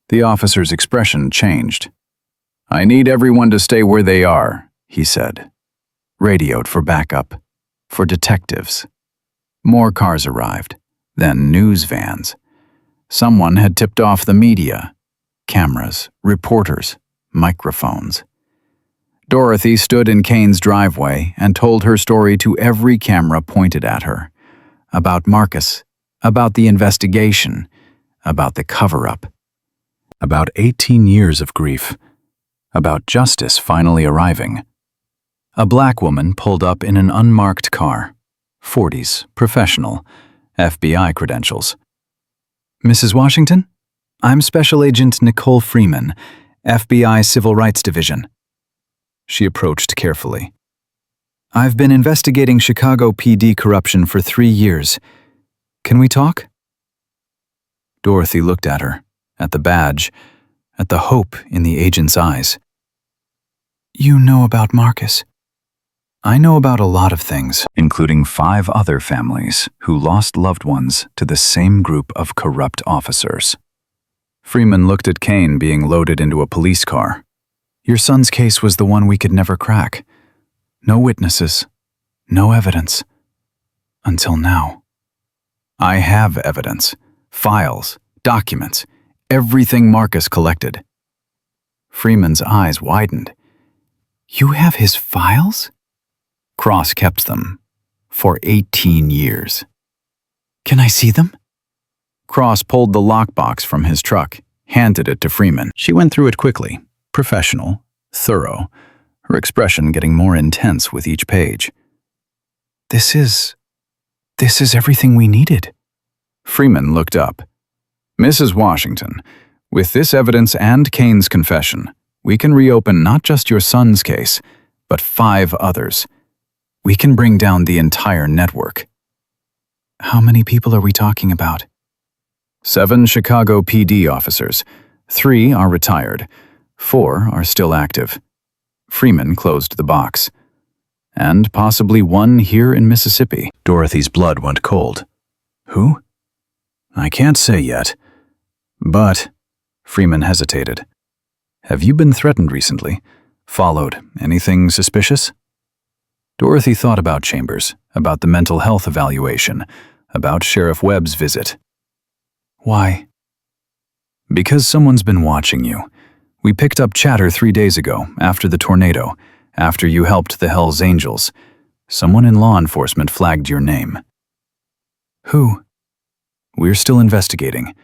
The officer's expression changed. I need everyone to stay where they are, he said. Radioed for backup, for detectives. More cars arrived, then news vans. Someone had tipped off the media. Cameras, reporters, microphones. Dorothy stood in Kane's driveway and told her story to every camera pointed at her. About Marcus, about the investigation, about the cover-up. About 18 years of grief. About justice finally arriving. A black woman pulled up in an unmarked car. 40s, professional, FBI credentials. Mrs. Washington? I'm Special Agent Nicole Freeman, FBI Civil Rights Division. She approached carefully. I've been investigating Chicago PD corruption for 3 years. Can we talk? Dorothy looked at her, at the badge, at the hope in the agent's eyes. You know about Marcus. I know about a lot of things, including 5 other families who lost loved ones to the same group of corrupt officers. Freeman looked at Kane being loaded into a police car. Your son's case was the one we could never crack. No witnesses, no evidence. Until now. I have evidence, files, documents, everything Marcus collected. Freeman's eyes widened. You have his files? Cross kept them for 18 years. Can I see them? Cross pulled the lockbox from his truck, handed it to Freeman. She went through it quickly, professional, thorough, her expression getting more intense with each page. This is everything we needed. Freeman looked up. Mrs. Washington, with this evidence and Kane's confession, we can reopen not just your son's case, but 5 others. We can bring down the entire network. How many people are we talking about? 7 Chicago PD officers. 3 are retired. 4 are still active. Freeman closed the box. And possibly 1 here in Mississippi. Dorothy's blood went cold. Who? I can't say yet. But, Freeman hesitated. Have you been threatened recently? Followed? Anything suspicious? Dorothy thought about Chambers, about the mental health evaluation, about Sheriff Webb's visit. Why? Because someone's been watching you. We picked up chatter 3 days ago, after the tornado, after you helped the Hells Angels. Someone in law enforcement flagged your name. Who? We're still investigating.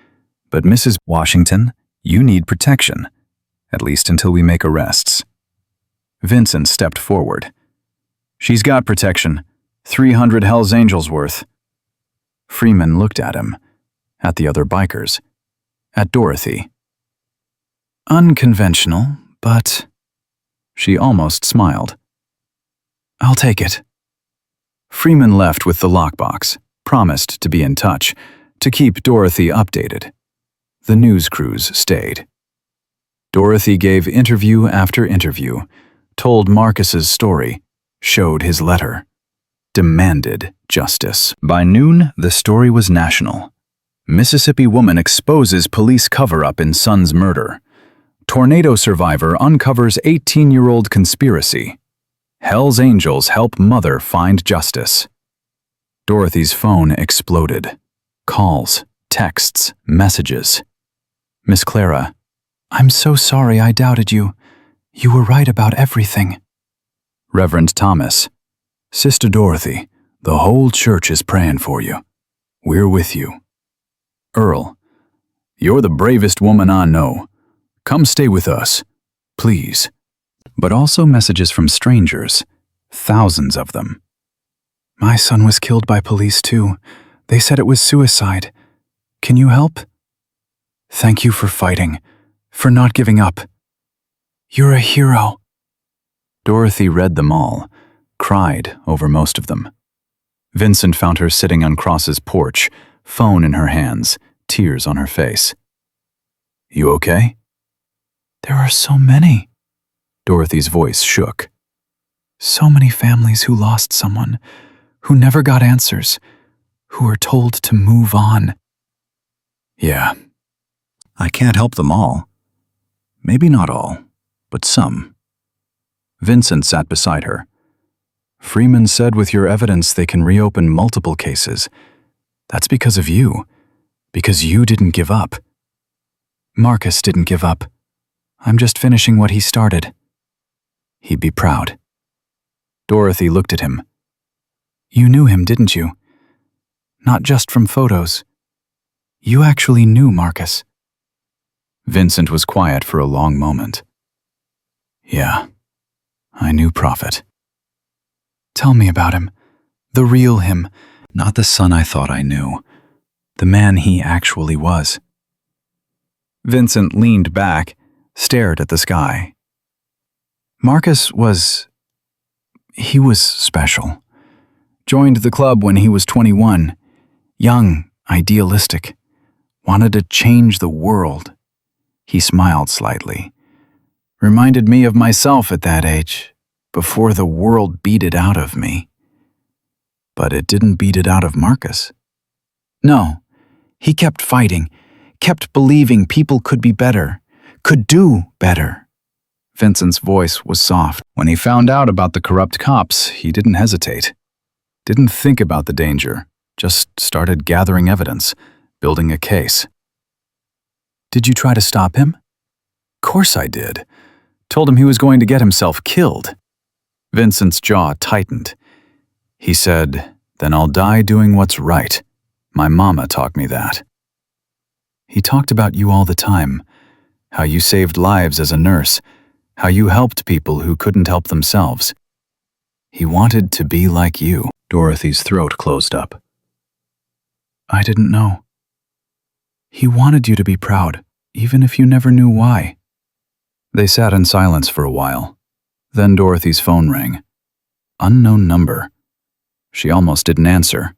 But Mrs. Washington, you need protection. At least until we make arrests. Vincent stepped forward. She's got protection. 300 Hells Angels worth. Freeman looked at him, at the other bikers, at Dorothy. Unconventional, but... She almost smiled. I'll take it. Freeman left with the lockbox, promised to be in touch, to keep Dorothy updated. The news crews stayed. Dorothy gave interview after interview, told Marcus's story, showed his letter, demanded justice. By noon, the story was national. Mississippi woman exposes police cover-up in son's murder. Tornado survivor uncovers 18-year-old conspiracy. Hell's Angels help mother find justice. Dorothy's phone exploded. Calls, texts, messages. Miss Clara, I'm so sorry I doubted you. You were right about everything. Reverend Thomas, Sister Dorothy, the whole church is praying for you. We're with you. Earl, you're the bravest woman I know. Come stay with us, please. But also messages from strangers, thousands of them. My son was killed by police too. They said it was suicide. Can you help? Thank you for fighting, for not giving up. You're a hero. Dorothy read them all, cried over most of them. Vincent found her sitting on Cross's porch, phone in her hands, tears on her face. You okay? There are so many. Dorothy's voice shook. So many families who lost someone, who never got answers, who were told to move on. Yeah. I can't help them all. Maybe not all, but some. Vincent sat beside her. Freeman said with your evidence they can reopen multiple cases. That's because of you. Because you didn't give up. Marcus didn't give up. I'm just finishing what he started. He'd be proud. Dorothy looked at him. You knew him, didn't you? Not just from photos. You actually knew Marcus. Vincent was quiet for a long moment. Yeah, I knew Prophet. Tell me about him. The real him, not the son I thought I knew. The man he actually was. Vincent leaned back, stared at the sky. Marcus was... he was special. Joined the club when he was 21. Young, idealistic. Wanted to change the world. He smiled slightly. Reminded me of myself at that age, before the world beat it out of me. But it didn't beat it out of Marcus. No, he kept fighting, kept believing people could be better, could do better. Vincent's voice was soft. When he found out about the corrupt cops, he didn't hesitate. Didn't think about the danger, just started gathering evidence, building a case. Did you try to stop him? Course I did. Told him he was going to get himself killed. Vincent's jaw tightened. He said, then I'll die doing what's right. My mama taught me that. He talked about you all the time, how you saved lives as a nurse, how you helped people who couldn't help themselves. He wanted to be like you. Dorothy's throat closed up. I didn't know. He wanted you to be proud, even if you never knew why. They sat in silence for a while. Then Dorothy's phone rang. Unknown number. She almost didn't answer.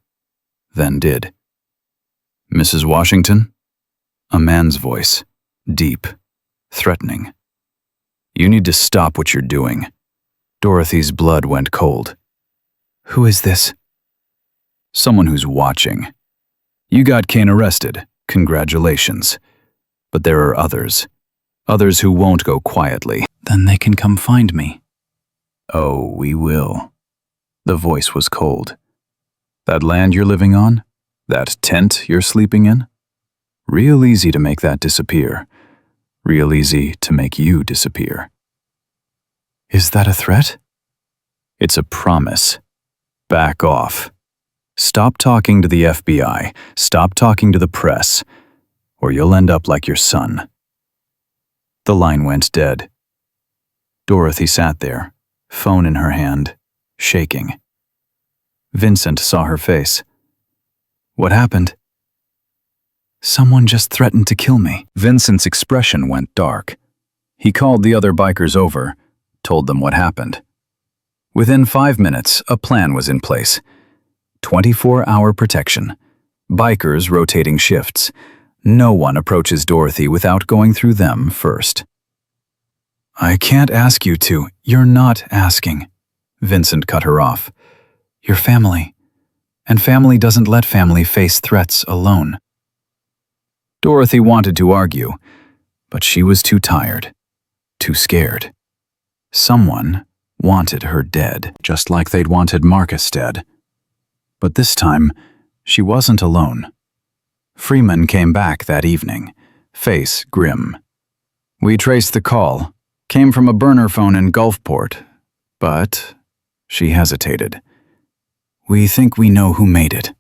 Then did. Mrs. Washington? A man's voice. Deep. Threatening. You need to stop what you're doing. Dorothy's blood went cold. Who is this? Someone who's watching. You got Kane arrested. Congratulations. But there are others. Others who won't go quietly. Then they can come find me. Oh, we will. The voice was cold. That land you're living on? That tent you're sleeping in? Real easy to make that disappear. Real easy to make you disappear. Is that a threat? It's a promise. Back off. Stop talking to the FBI. Stop talking to the press. Or you'll end up like your son. The line went dead. Dorothy sat there, phone in her hand, shaking. Vincent saw her face. What happened? Someone just threatened to kill me. Vincent's expression went dark. He called the other bikers over, told them what happened. Within 5 minutes, a plan was in place. 24-hour protection. Bikers rotating shifts. No one approaches Dorothy without going through them first. I can't ask you to. You're not asking. Vincent cut her off. You're family. And family doesn't let family face threats alone. Dorothy wanted to argue, but she was too tired, too scared. Someone wanted her dead, just like they'd wanted Marcus dead. But this time, she wasn't alone. Freeman came back that evening, face grim. We traced the call. Came from a burner phone in Gulfport, but she hesitated. We think we know who made it.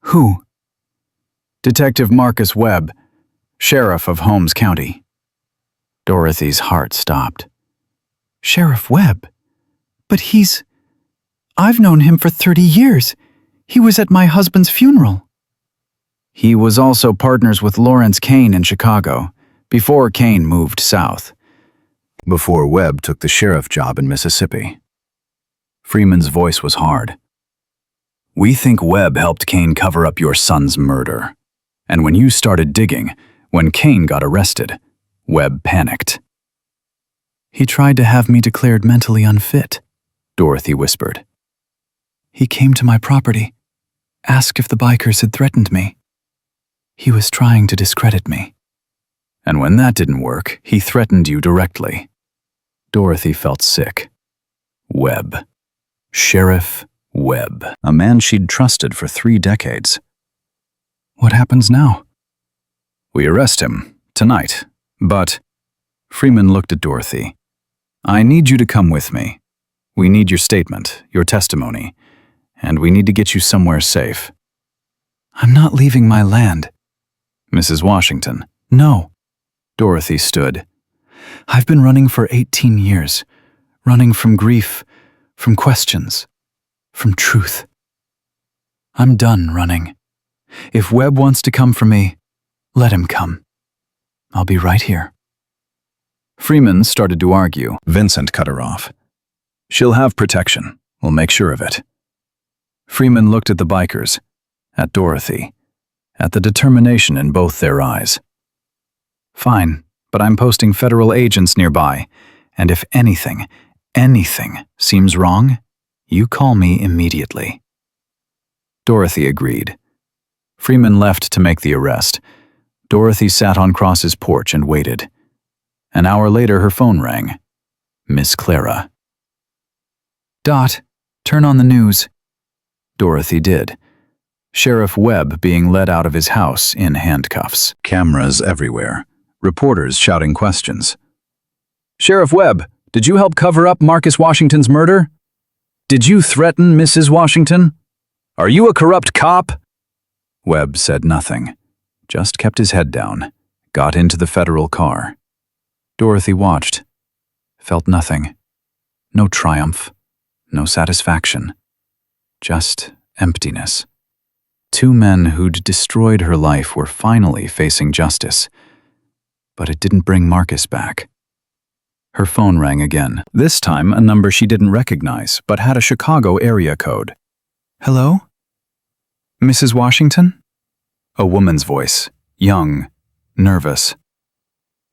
Who? Detective Marcus Webb, sheriff of Holmes County. Dorothy's heart stopped. Sheriff Webb? But I've known him for 30 years. He was at my husband's funeral. He was also partners with Lawrence Kane in Chicago, before Kane moved south. Before Webb took the sheriff job in Mississippi. Freeman's voice was hard. We think Webb helped Kane cover up your son's murder. And when you started digging, when Kane got arrested, Webb panicked. He tried to have me declared mentally unfit, Dorothy whispered. He came to my property, asked if the bikers had threatened me. He was trying to discredit me. And when that didn't work, he threatened you directly. Dorothy felt sick. Webb. Sheriff Webb, a man she'd trusted for 3 decades. What happens now? We arrest him, tonight, but... Freeman looked at Dorothy. I need you to come with me. We need your statement, your testimony, and we need to get you somewhere safe. I'm not leaving my land. Mrs. Washington, no. Dorothy stood. I've been running for 18 years, running from grief, from questions, from truth. I'm done running. If Webb wants to come for me, let him come. I'll be right here. Freeman started to argue. Vincent cut her off. She'll have protection. We'll make sure of it. Freeman looked at the bikers, at Dorothy, at the determination in both their eyes. Fine, but I'm posting federal agents nearby, and if anything seems wrong, you call me immediately. Dorothy agreed. Freeman left to make the arrest. Dorothy sat on Cross's porch and waited. An hour later, her phone rang. Miss Clara. Dot, turn on the news. Dorothy did. Sheriff Webb being led out of his house in handcuffs. Cameras everywhere. Reporters shouting questions. Sheriff Webb, did you help cover up Marcus Washington's murder? Did you threaten Mrs. Washington? Are you a corrupt cop? Webb said nothing, just kept his head down, got into the federal car. Dorothy watched, felt nothing. No triumph, no satisfaction, just emptiness. 2 men who'd destroyed her life were finally facing justice. But it didn't bring Marcus back. Her phone rang again, this time a number she didn't recognize, but had a Chicago area code. Hello? Mrs. Washington? A woman's voice, young, nervous.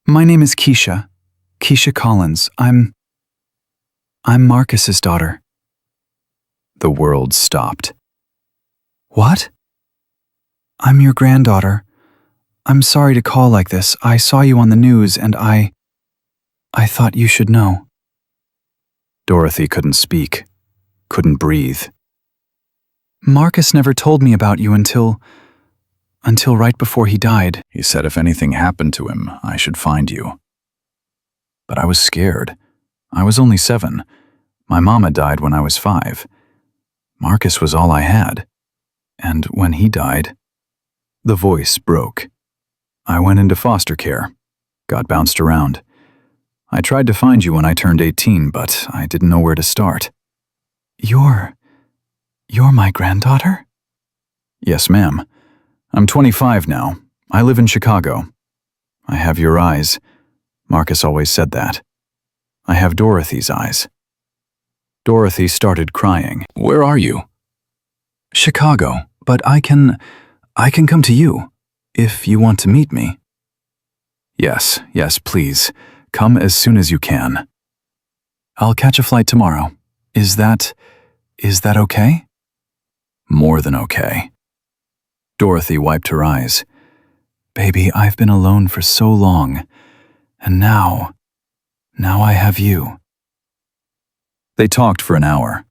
My name is Keisha Collins. I'm Marcus's daughter. The world stopped. What? I'm your granddaughter. I'm sorry to call like this. I saw you on the news and I thought you should know. Dorothy couldn't speak, couldn't breathe. Marcus never told me about you until right before he died. He said if anything happened to him, I should find you. But I was scared. I was only 7. My mama died when I was 5. Marcus was all I had. And when he died, the voice broke. I went into foster care, got bounced around. I tried to find you when I turned 18, but I didn't know where to start. You're my granddaughter? Yes, ma'am. I'm 25 now. I live in Chicago. I have your eyes. Marcus always said that. I have Dorothy's eyes. Dorothy started crying. Where are you? Chicago, but I can come to you, if you want to meet me. Yes, please. Come as soon as you can. I'll catch a flight tomorrow. Is that okay? More than okay. Dorothy wiped her eyes. Baby, I've been alone for so long, and now I have you. They talked for an hour.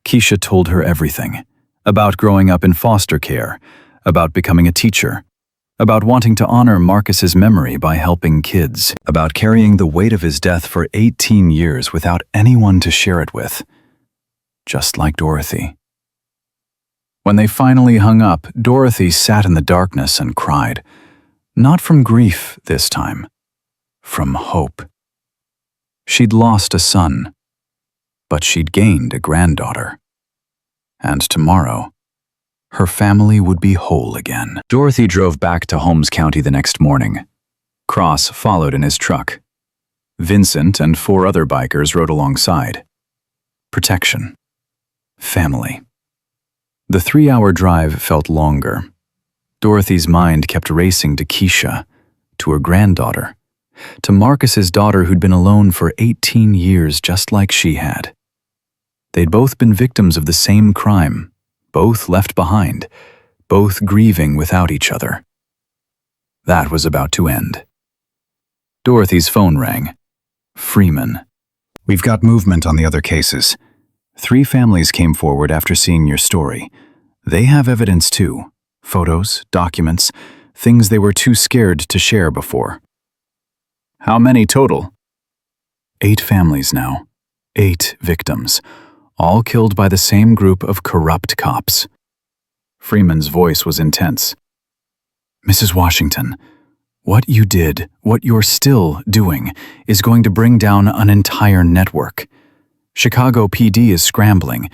Keisha told her everything. About growing up in foster care, about becoming a teacher, about wanting to honor Marcus's memory by helping kids, about carrying the weight of his death for 18 years without anyone to share it with. Just like Dorothy. When they finally hung up, Dorothy sat in the darkness and cried. Not from grief this time, from hope. She'd lost a son, but she'd gained a granddaughter. And tomorrow, her family would be whole again. Dorothy drove back to Holmes County the next morning. Cross followed in his truck. Vincent and 4 other bikers rode alongside. Protection. Family. The 3-hour drive felt longer. Dorothy's mind kept racing to Keisha, to her granddaughter, to Marcus's daughter who'd been alone for 18 years just like she had. They'd both been victims of the same crime, both left behind, both grieving without each other. That was about to end. Dorothy's phone rang. Freeman. We've got movement on the other cases. 3 families came forward after seeing your story. They have evidence too. Photos, documents, things they were too scared to share before. How many total? 8 families now. 8 victims. All killed by the same group of corrupt cops. Freeman's voice was intense. Mrs. Washington, what you did, what you're still doing, is going to bring down an entire network. Chicago PD is scrambling.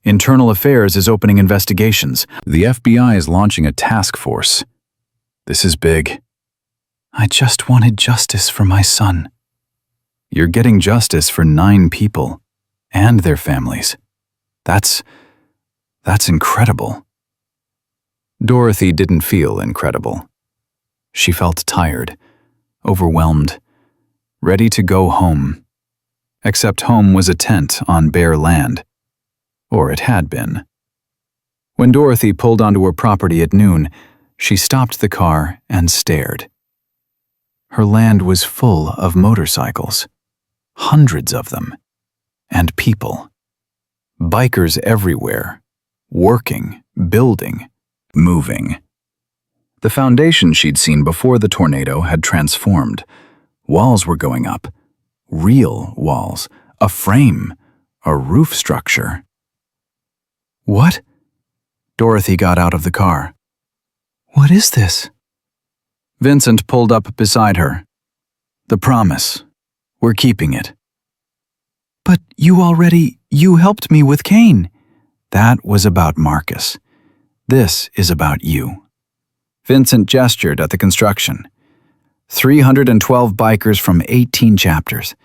Internal Affairs is opening investigations. The FBI is launching a task force. This is big. I just wanted justice for my son. You're getting justice for 9 people. And their families. That's incredible. Dorothy didn't feel incredible. She felt tired, overwhelmed, ready to go home. Except home was a tent on bare land. Or it had been. When Dorothy pulled onto her property at noon, she stopped the car and stared. Her land was full of motorcycles. Hundreds of them. And people. Bikers everywhere. Working, building, moving. The foundation she'd seen before the tornado had transformed. Walls were going up. Real walls. A frame. A roof structure. What? Dorothy got out of the car. What is this? Vincent pulled up beside her. The promise. We're keeping it. But you helped me with Kane. That was about Marcus. This is about you. Vincent gestured at the construction. 312 bikers from 18 chapters.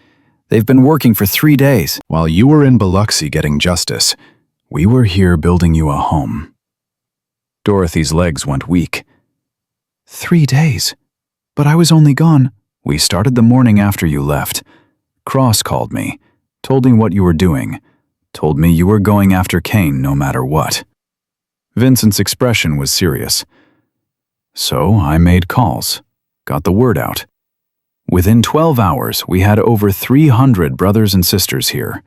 They've been working for 3 days. While you were in Biloxi getting justice, we were here building you a home. Dorothy's legs went weak. 3 days? But I was only gone. We started the morning after you left. Cross called me, told me what you were doing, told me you were going after Kane no matter what. Vincent's expression was serious. So I made calls, got the word out. Within 12 hours, we had over 300 brothers and sisters here,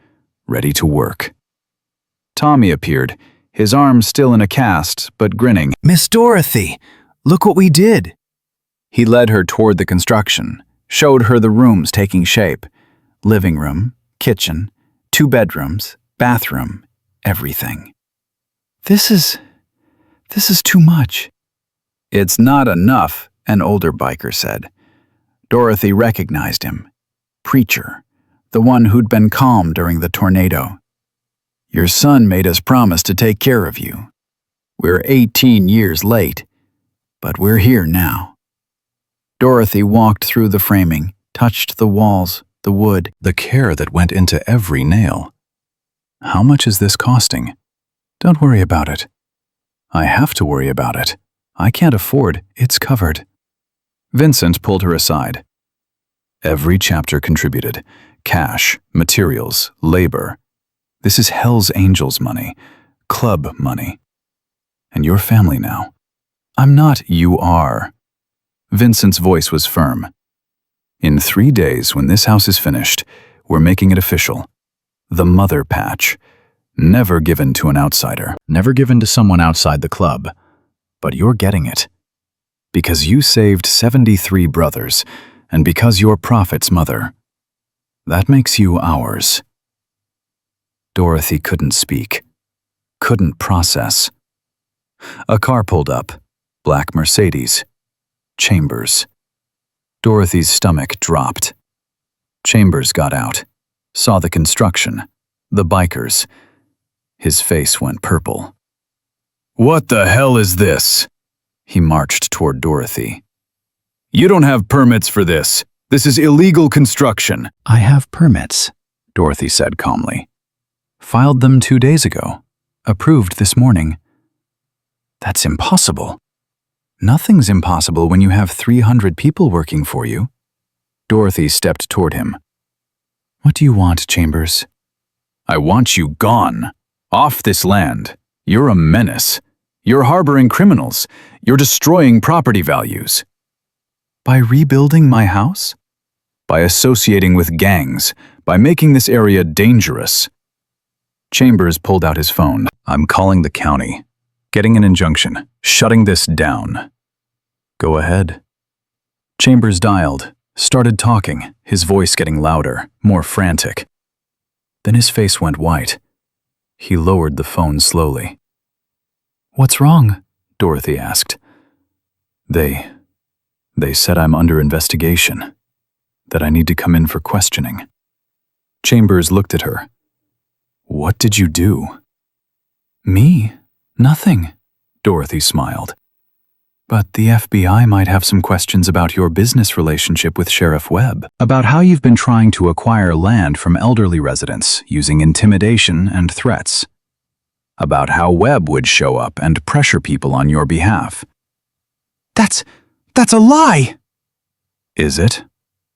ready to work. Tommy appeared, his arm still in a cast, but grinning. Miss Dorothy, look what we did. He led her toward the construction, showed her the rooms taking shape. Living room, kitchen, 2 bedrooms, bathroom, everything. This is too much. It's not enough, an older biker said. Dorothy recognized him. Preacher, the one who'd been calm during the tornado. Your son made us promise to take care of you. We're 18 years late, but we're here now. Dorothy walked through the framing, touched the walls, the wood. The care that went into every nail. How much is this costing? Don't worry about it. I have to worry about it. I can't afford, it's covered. Vincent pulled her aside. Every chapter contributed. Cash, materials, labor. This is Hell's Angels money, club money. And your family now. I'm not, you are. Vincent's voice was firm. In 3 days, when this house is finished, we're making it official. The mother patch. Never given to an outsider. Never given to someone outside the club. But you're getting it. Because you saved 73 brothers, and because you're Prophet's mother. That makes you ours. Dorothy couldn't speak. Couldn't process. A car pulled up. Black Mercedes. Chambers. Dorothy's stomach dropped. Chambers got out. Saw the construction. The bikers. His face went purple. What the hell is this? He marched toward Dorothy. You don't have permits for this. This is illegal construction. I have permits, Dorothy said calmly. Filed them 2 days ago. Approved this morning. That's impossible. Nothing's impossible when you have 300 people working for you. Dorothy stepped toward him. What do you want, Chambers? I want you gone. Off this land. You're a menace. You're harboring criminals. You're destroying property values. By rebuilding my house? By associating with gangs. By making this area dangerous. Chambers pulled out his phone. I'm calling the county. Getting an injunction. Shutting this down. Go ahead. Chambers dialed. Started talking, his voice getting louder, more frantic. Then his face went white. He lowered the phone slowly. What's wrong? Dorothy asked. They said I'm under investigation, that I need to come in for questioning. Chambers looked at her. What did you do? Me? Nothing, Dorothy smiled. But the FBI might have some questions about your business relationship with Sheriff Webb, about how you've been trying to acquire land from elderly residents using intimidation and threats, about how Webb would show up and pressure people on your behalf. That's a lie! Is it?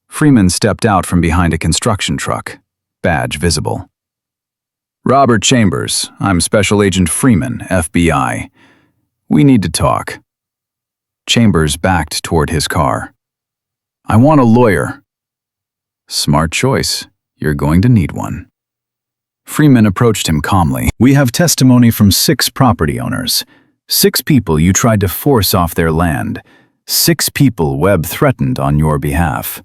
Freeman stepped out from behind a construction truck, badge visible. Robert Chambers, I'm Special Agent Freeman, FBI. We need to talk. Chambers backed toward his car. I want a lawyer. Smart choice. You're going to need one. Freeman approached him calmly. We have testimony from 6 property owners. 6 people you tried to force off their land. 6 people Webb threatened on your behalf.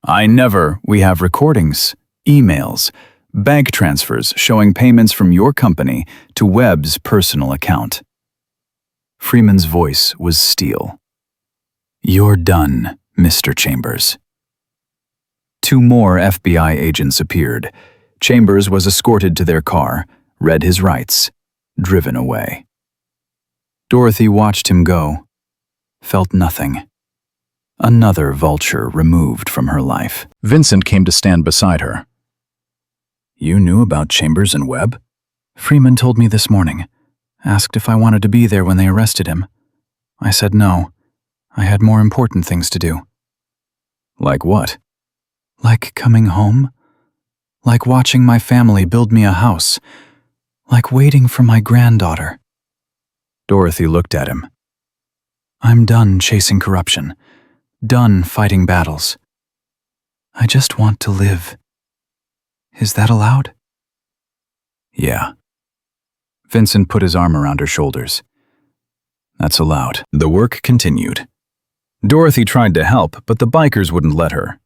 We have recordings, emails, bank transfers showing payments from your company to Webb's personal account. Freeman's voice was steel. You're done, Mr. Chambers. 2 more FBI agents appeared. Chambers was escorted to their car, read his rights, driven away. Dorothy watched him go, felt nothing. Another vulture removed from her life. Vincent came to stand beside her. You knew about Chambers and Webb? Freeman told me this morning. Asked if I wanted to be there when they arrested him. I said no. I had more important things to do. Like what? Like coming home. Like watching my family build me a house. Like waiting for my granddaughter. Dorothy looked at him. I'm done chasing corruption, done fighting battles. I just want to live. Is that allowed? Yeah. Vincent put his arm around her shoulders. That's allowed. The work continued. Dorothy tried to help, but the bikers wouldn't let her.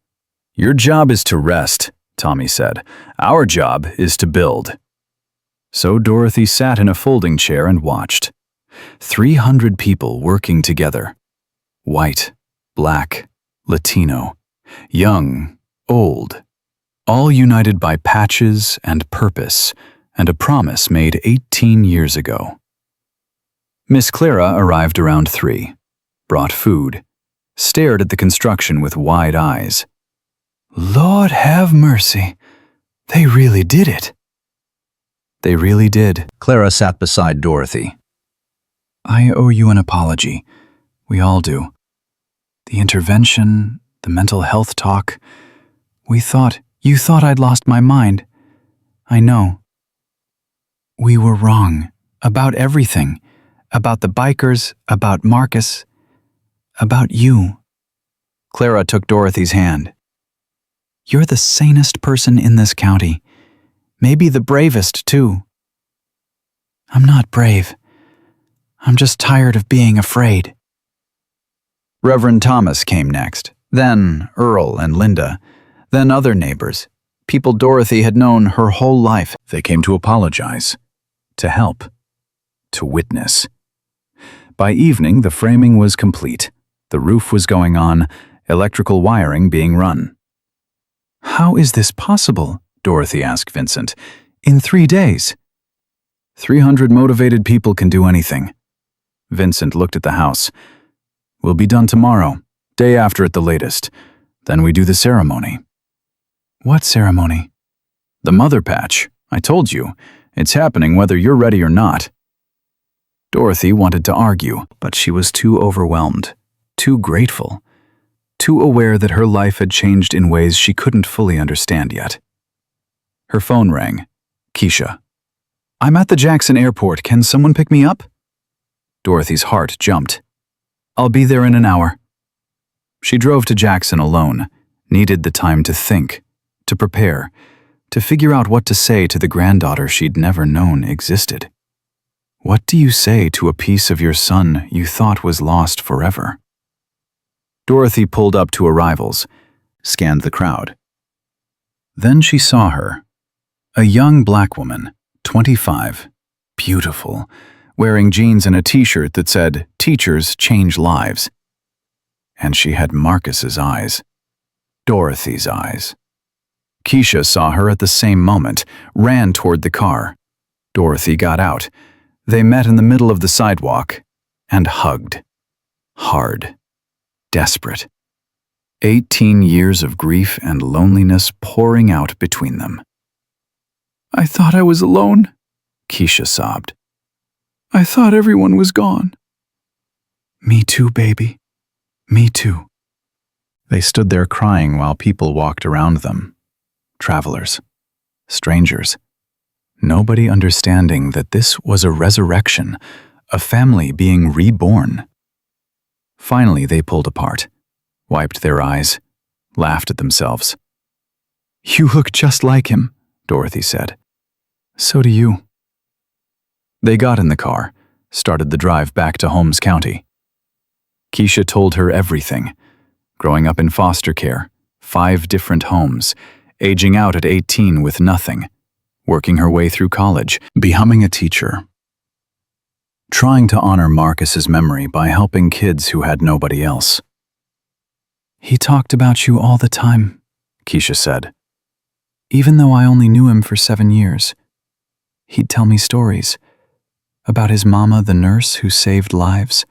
Your job is to rest, Tommy said. Our job is to build. So Dorothy sat in a folding chair and watched. 300 people working together. White, black, Latino, young, old, all united by patches and purpose and a promise made 18 years ago. Miss Clara arrived around 3, brought food, stared at the construction with wide eyes. Lord have mercy, they really did it. They really did. Clara sat beside Dorothy. I owe you an apology. We all do. The intervention, the mental health talk. You thought I'd lost my mind. I know. We were wrong. About everything. About the bikers, about Marcus, about you. Clara took Dorothy's hand. You're the sanest person in this county. Maybe the bravest, too. I'm not brave. I'm just tired of being afraid. Reverend Thomas came next, then Earl and Linda, then other neighbors, people Dorothy had known her whole life. They came to apologize, to help, to witness. By evening, the framing was complete. The roof was going on, electrical wiring being run. How is this possible? Dorothy asked Vincent. In 3 days? 300 motivated people can do anything. Vincent looked at the house. We'll be done tomorrow, day after at the latest. Then we do the ceremony. What ceremony? The mother patch. I told you. It's happening whether you're ready or not. Dorothy wanted to argue, but she was too overwhelmed, too grateful, too aware that her life had changed in ways she couldn't fully understand yet. Her phone rang. Keisha. I'm at the Jackson airport. Can someone pick me up? Dorothy's heart jumped. I'll be there in an hour. She drove to Jackson alone, needed the time to think, to prepare, to figure out what to say to the granddaughter she'd never known existed. What do you say to a piece of your son you thought was lost forever? Dorothy pulled up to arrivals, scanned the crowd. Then she saw her, a young black woman, 25, beautiful, wearing jeans and a t-shirt that said, "Teachers change lives." And she had Marcus's eyes, Dorothy's eyes. Keisha saw her at the same moment, ran toward the car. Dorothy got out. They met in the middle of the sidewalk and hugged. Hard. Desperate. 18 years of grief and loneliness pouring out between them. I thought I was alone, Keisha sobbed. I thought everyone was gone. Me too, baby. Me too. They stood there crying while people walked around them. Travelers. Strangers. Nobody understanding that this was a resurrection, a family being reborn. Finally, they pulled apart, wiped their eyes, laughed at themselves. You look just like him, Dorothy said. So do you. They got in the car, started the drive back to Holmes County. Keisha told her everything. Growing up in foster care, 5 different homes, aging out at 18 with nothing, working her way through college, becoming a teacher. Trying to honor Marcus's memory by helping kids who had nobody else. He talked about you all the time, Keisha said. Even though I only knew him for 7 years. He'd tell me stories. About his mama, the nurse who saved lives.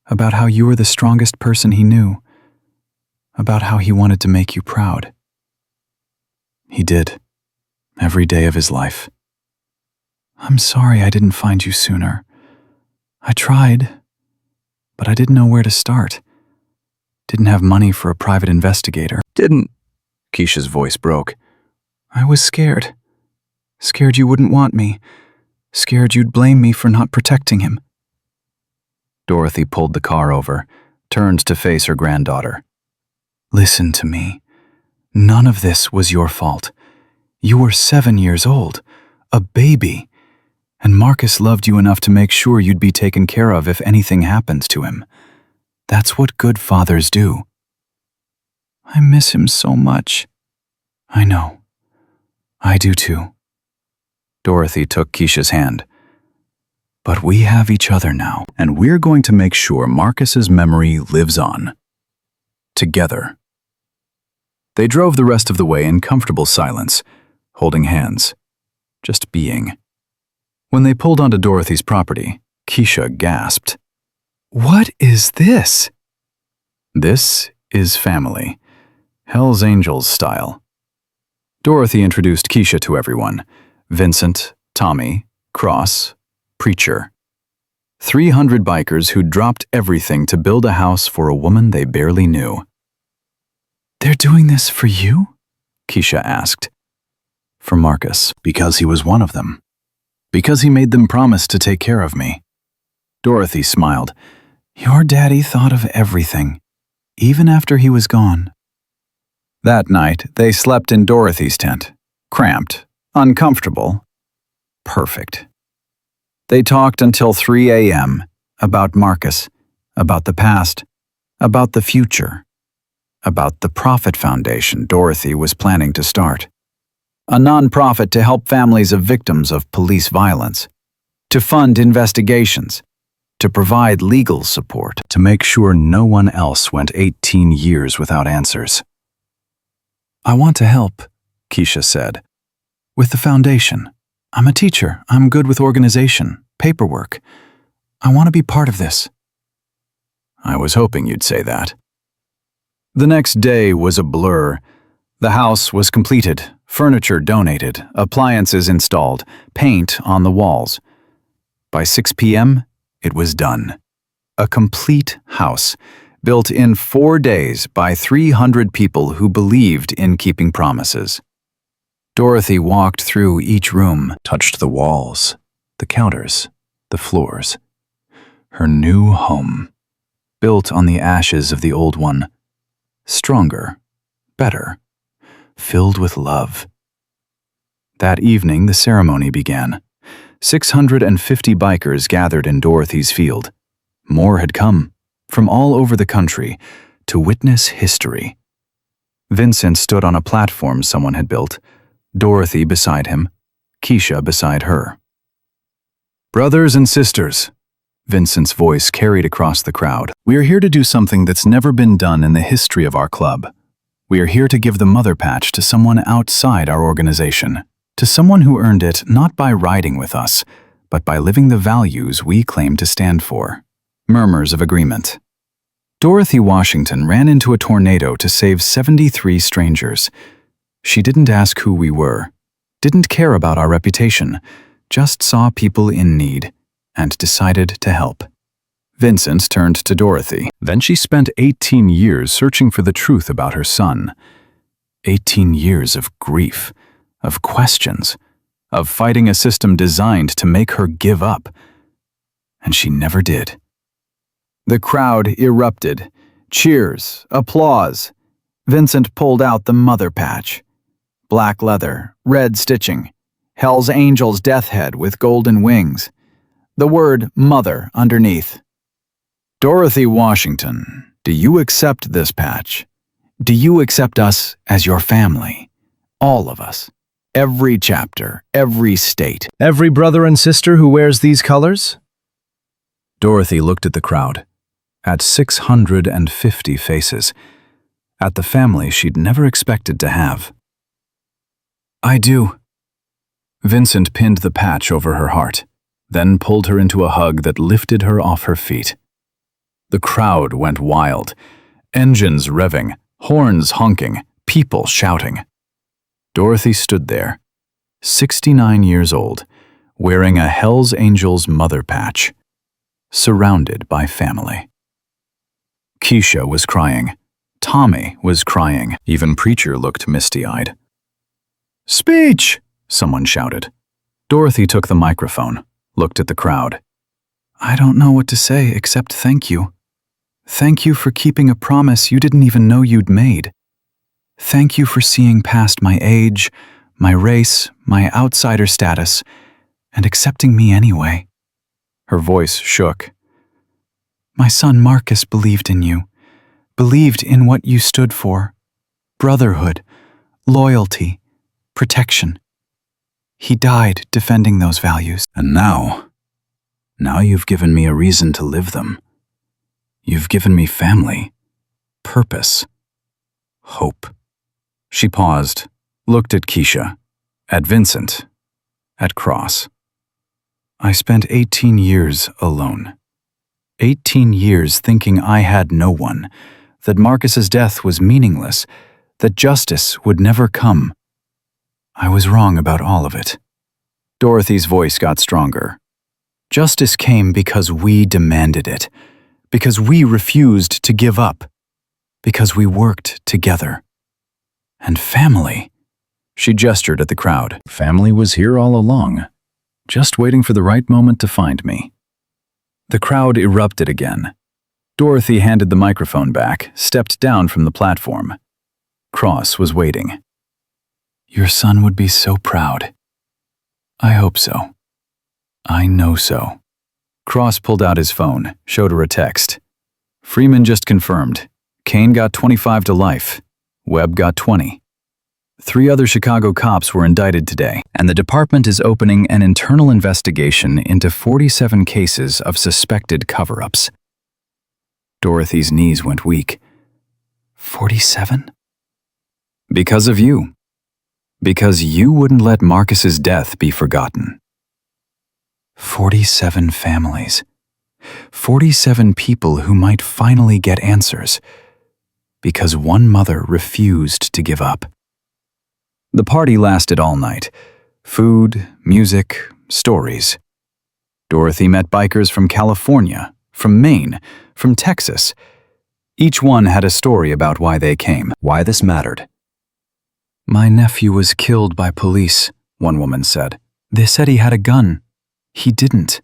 About how you were the strongest person he knew. About how he wanted to make you proud. He did. Every day of his life. I'm sorry I didn't find you sooner. I tried, but I didn't know where to start. Didn't have money for a private investigator. Keisha's voice broke. I was scared. Scared you wouldn't want me. Scared you'd blame me for not protecting him. Dorothy pulled the car over, turned to face her granddaughter. Listen to me. None of this was your fault. You were 7 years old, a baby, and Marcus loved you enough to make sure you'd be taken care of if anything happens to him. That's what good fathers do. I miss him so much. I know. I do too. Dorothy took Keisha's hand. But we have each other now, and we're going to make sure Marcus's memory lives on. Together. They drove the rest of the way in comfortable silence, holding hands, just being. When they pulled onto Dorothy's property, Keisha gasped. What is this? This is family. Hell's Angels style. Dorothy introduced Keisha to everyone. Vincent, Tommy, Cross, Preacher. 300 bikers who'd dropped everything to build a house for a woman they barely knew. They're doing this for you? Keisha asked. For Marcus, because he was one of them. Because he made them promise to take care of me. Dorothy smiled. Your daddy thought of everything, even after he was gone. That night, they slept in Dorothy's tent. Cramped, uncomfortable, perfect. They talked until 3 a.m. about Marcus, about the past, about the future, about the Profit Foundation Dorothy was planning to start. A non-profit to help families of victims of police violence, to fund investigations, to provide legal support, to make sure no one else went 18 years without answers. I want to help, Keisha said. With the foundation. I'm a teacher. I'm good with organization, paperwork. I want to be part of this. I was hoping you'd say that. The next day was a blur. The house was completed, furniture donated, appliances installed, paint on the walls. By 6 p.m., it was done. A complete house, built in 4 days by 300 people who believed in keeping promises. Dorothy walked through each room, touched the walls, the counters, the floors. Her new home, built on the ashes of the old one, stronger, better, filled with love. That evening, the ceremony began. 650 bikers gathered in Dorothy's field. More had come, from all over the country, to witness history. Vincent stood on a platform someone had built, Dorothy beside him, Keisha beside her. Brothers and sisters, Vincent's voice carried across the crowd, we are here to do something that's never been done in the history of our club. We are here to give the Mother Patch to someone outside our organization, to someone who earned it not by riding with us, but by living the values we claim to stand for. Murmurs of agreement. Dorothy Washington ran into a tornado to save 73 strangers. She didn't ask who we were, didn't care about our reputation, just saw people in need and decided to help. Vincent turned to Dorothy. Then she spent 18 years searching for the truth about her son. 18 years of grief, of questions, of fighting a system designed to make her give up. And she never did. The crowd erupted. Cheers, applause. Vincent pulled out the Mother Patch. Black leather, red stitching, Hell's Angels death head with golden wings. The word Mother underneath. Dorothy Washington, do you accept this patch? Do you accept us as your family? All of us. Every chapter, every state. Every brother and sister who wears these colors? Dorothy looked at the crowd, at 650 faces, at the family she'd never expected to have. I do. Vincent pinned the patch over her heart, then pulled her into a hug that lifted her off her feet. The crowd went wild, engines revving, horns honking, people shouting. Dorothy stood there, 69 years old, wearing a Hell's Angels Mother Patch, surrounded by family. Keisha was crying. Tommy was crying. Even Preacher looked misty-eyed. Speech! Someone shouted. Dorothy took the microphone, looked at the crowd. I don't know what to say except thank you. Thank you for keeping a promise you didn't even know you'd made. Thank you for seeing past my age, my race, my outsider status, and accepting me anyway." Her voice shook. "My son Marcus believed in you, believed in what you stood for. Brotherhood, loyalty, protection. He died defending those values. And now you've given me a reason to live them. You've given me family, purpose, hope." She paused, looked at Keisha, at Vincent, at Cross. "I spent 18 years alone. 18 years thinking I had no one, that Marcus's death was meaningless, that justice would never come. I was wrong about all of it." Dorothy's voice got stronger. "Justice came because we demanded it, because we refused to give up, because we worked together. And family," she gestured at the crowd, "family was here all along, just waiting for the right moment to find me." The crowd erupted again. Dorothy handed the microphone back, stepped down from the platform. Cross was waiting. "Your son would be so proud." "I hope so. I know so." Cross pulled out his phone, showed her a text. "Freeman just confirmed. Kane got 25 to life. Webb got 20. 3 other Chicago cops were indicted today, and the department is opening an internal investigation into 47 cases of suspected cover-ups." Dorothy's knees went weak. 47? "Because of you. Because you wouldn't let Marcus's death be forgotten." 47 families. 47 people who might finally get answers. Because one mother refused to give up. The party lasted all night. Food, music, stories. Dorothy met bikers from California, from Maine, from Texas. Each one had a story about why they came, why this mattered. "My nephew was killed by police," one woman said. "They said he had a gun. He didn't.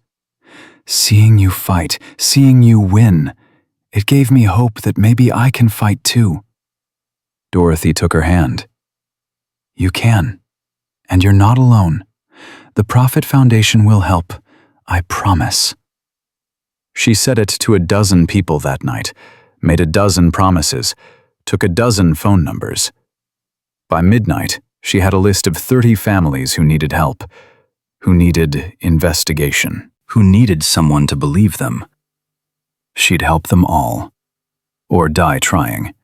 Seeing you fight, seeing you win, it gave me hope that maybe I can fight too." Dorothy took her hand. "You can. And you're not alone. The Prophet Foundation will help. I promise." She said it to a dozen people that night, made a dozen promises, took a dozen phone numbers. By midnight, she had a list of 30 families who needed help, who needed investigation, who needed someone to believe them. She'd help them all, or die trying.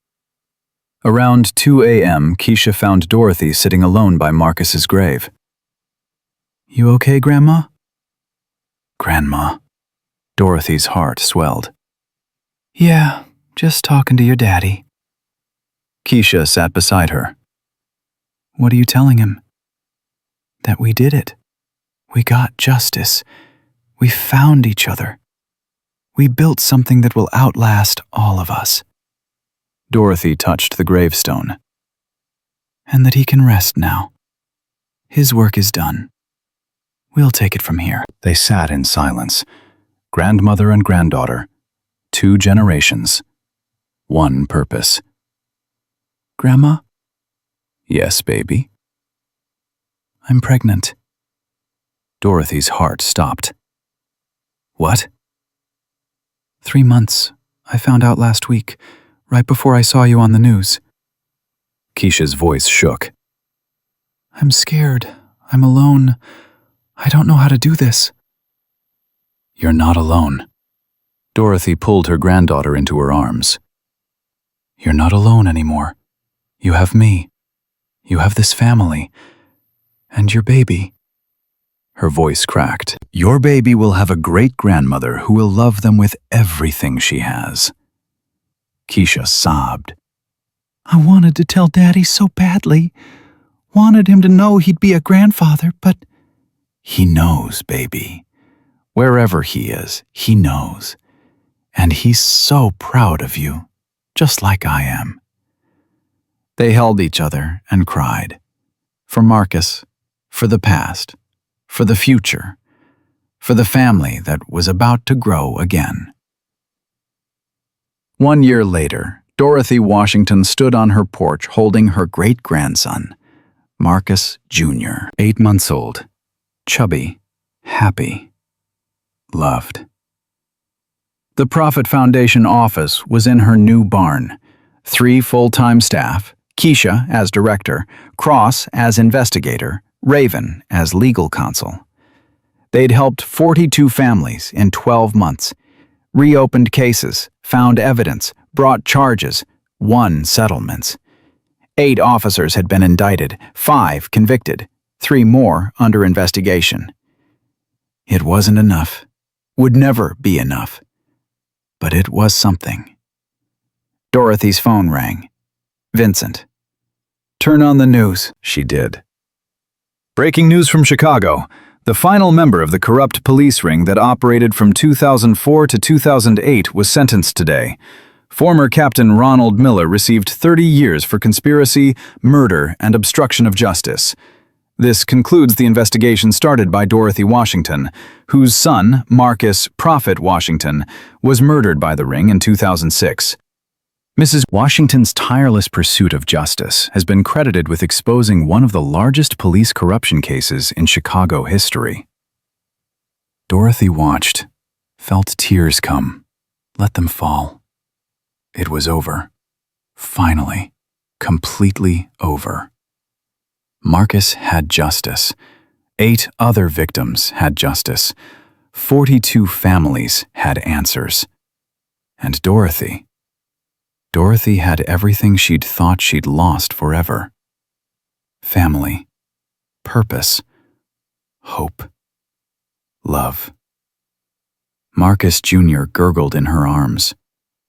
Around 2 a.m., Keisha found Dorothy sitting alone by Marcus's grave. "You okay, Grandma?" "Grandma." Dorothy's heart swelled. "Yeah, just talking to your daddy." Keisha sat beside her. "What are you telling him?" "That we did it. We got justice. We found each other. We built something that will outlast all of us." Dorothy touched the gravestone. "And that he can rest now. His work is done. We'll take it from here." They sat in silence. Grandmother and granddaughter. 2 generations. 1 purpose. "Grandma?" "Yes, baby?" "I'm pregnant." Dorothy's heart stopped. "What?" 3 months. I found out last week, right before I saw you on the news." Keisha's voice shook. "I'm scared. I'm alone. I don't know how to do this." "You're not alone." Dorothy pulled her granddaughter into her arms. "You're not alone anymore. You have me. You have this family. And your baby." Her voice cracked. "Your baby will have a great-grandmother who will love them with everything she has." Keisha sobbed. "I wanted to tell Daddy so badly. Wanted him to know he'd be a grandfather, but..." "He knows, baby. Wherever he is, he knows. And he's so proud of you, just like I am." They held each other and cried. For Marcus, for the past, for the future, for the family that was about to grow again. 1 year later, Dorothy Washington stood on her porch holding her great-grandson, Marcus Jr., 8 months old, chubby, happy, loved. The Prophet Foundation office was in her new barn. 3 full-time staff, Keisha as director, Cross as investigator, Raven as legal counsel. They'd helped 42 families in 12 months, reopened cases, found evidence, brought charges, won settlements. 8 officers had been indicted, 5 convicted, 3 more under investigation. It wasn't enough, would never be enough, but it was something. Dorothy's phone rang. Vincent. "Turn on the news," she did. Breaking news from Chicago. The final member of the corrupt police ring that operated from 2004 to 2008 was sentenced today. Former Captain Ronald Miller received 30 years for conspiracy, murder, and obstruction of justice. This concludes the investigation started by Dorothy Washington, whose son, Marcus Prophet Washington, was murdered by the ring in 2006. Mrs. Washington's tireless pursuit of justice has been credited with exposing one of the largest police corruption cases in Chicago history. Dorothy watched, felt tears come, let them fall. It was over. Finally, completely over. Marcus had justice. 8 other victims had justice. 42 families had answers. And Dorothy had everything she'd thought she'd lost forever. Family, purpose, hope, love. Marcus Jr. gurgled in her arms,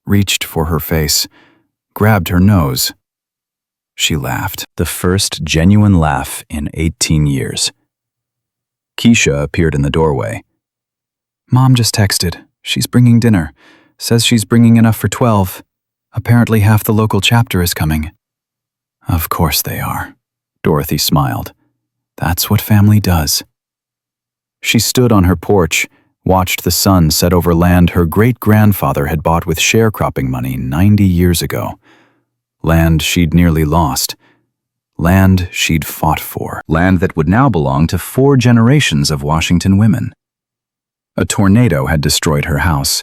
reached for her face, grabbed her nose. She laughed, the first genuine laugh in 18 years. Keisha appeared in the doorway. "Mom just texted. She's bringing dinner. Says she's bringing enough for 12. Apparently half the local chapter is coming." "Of course they are," Dorothy smiled. "That's what family does." She stood on her porch, watched the sun set over land her great-grandfather had bought with sharecropping money 90 years ago. Land she'd nearly lost. Land she'd fought for. Land that would now belong to 4 generations of Washington women. A tornado had destroyed her house,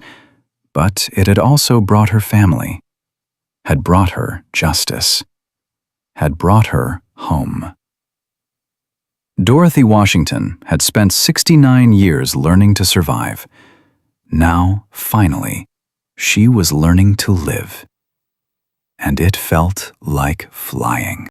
but it had also brought her family. Had brought her justice, had brought her home. Dorothy Washington had spent 69 years learning to survive. Now, finally, she was learning to live. And it felt like flying.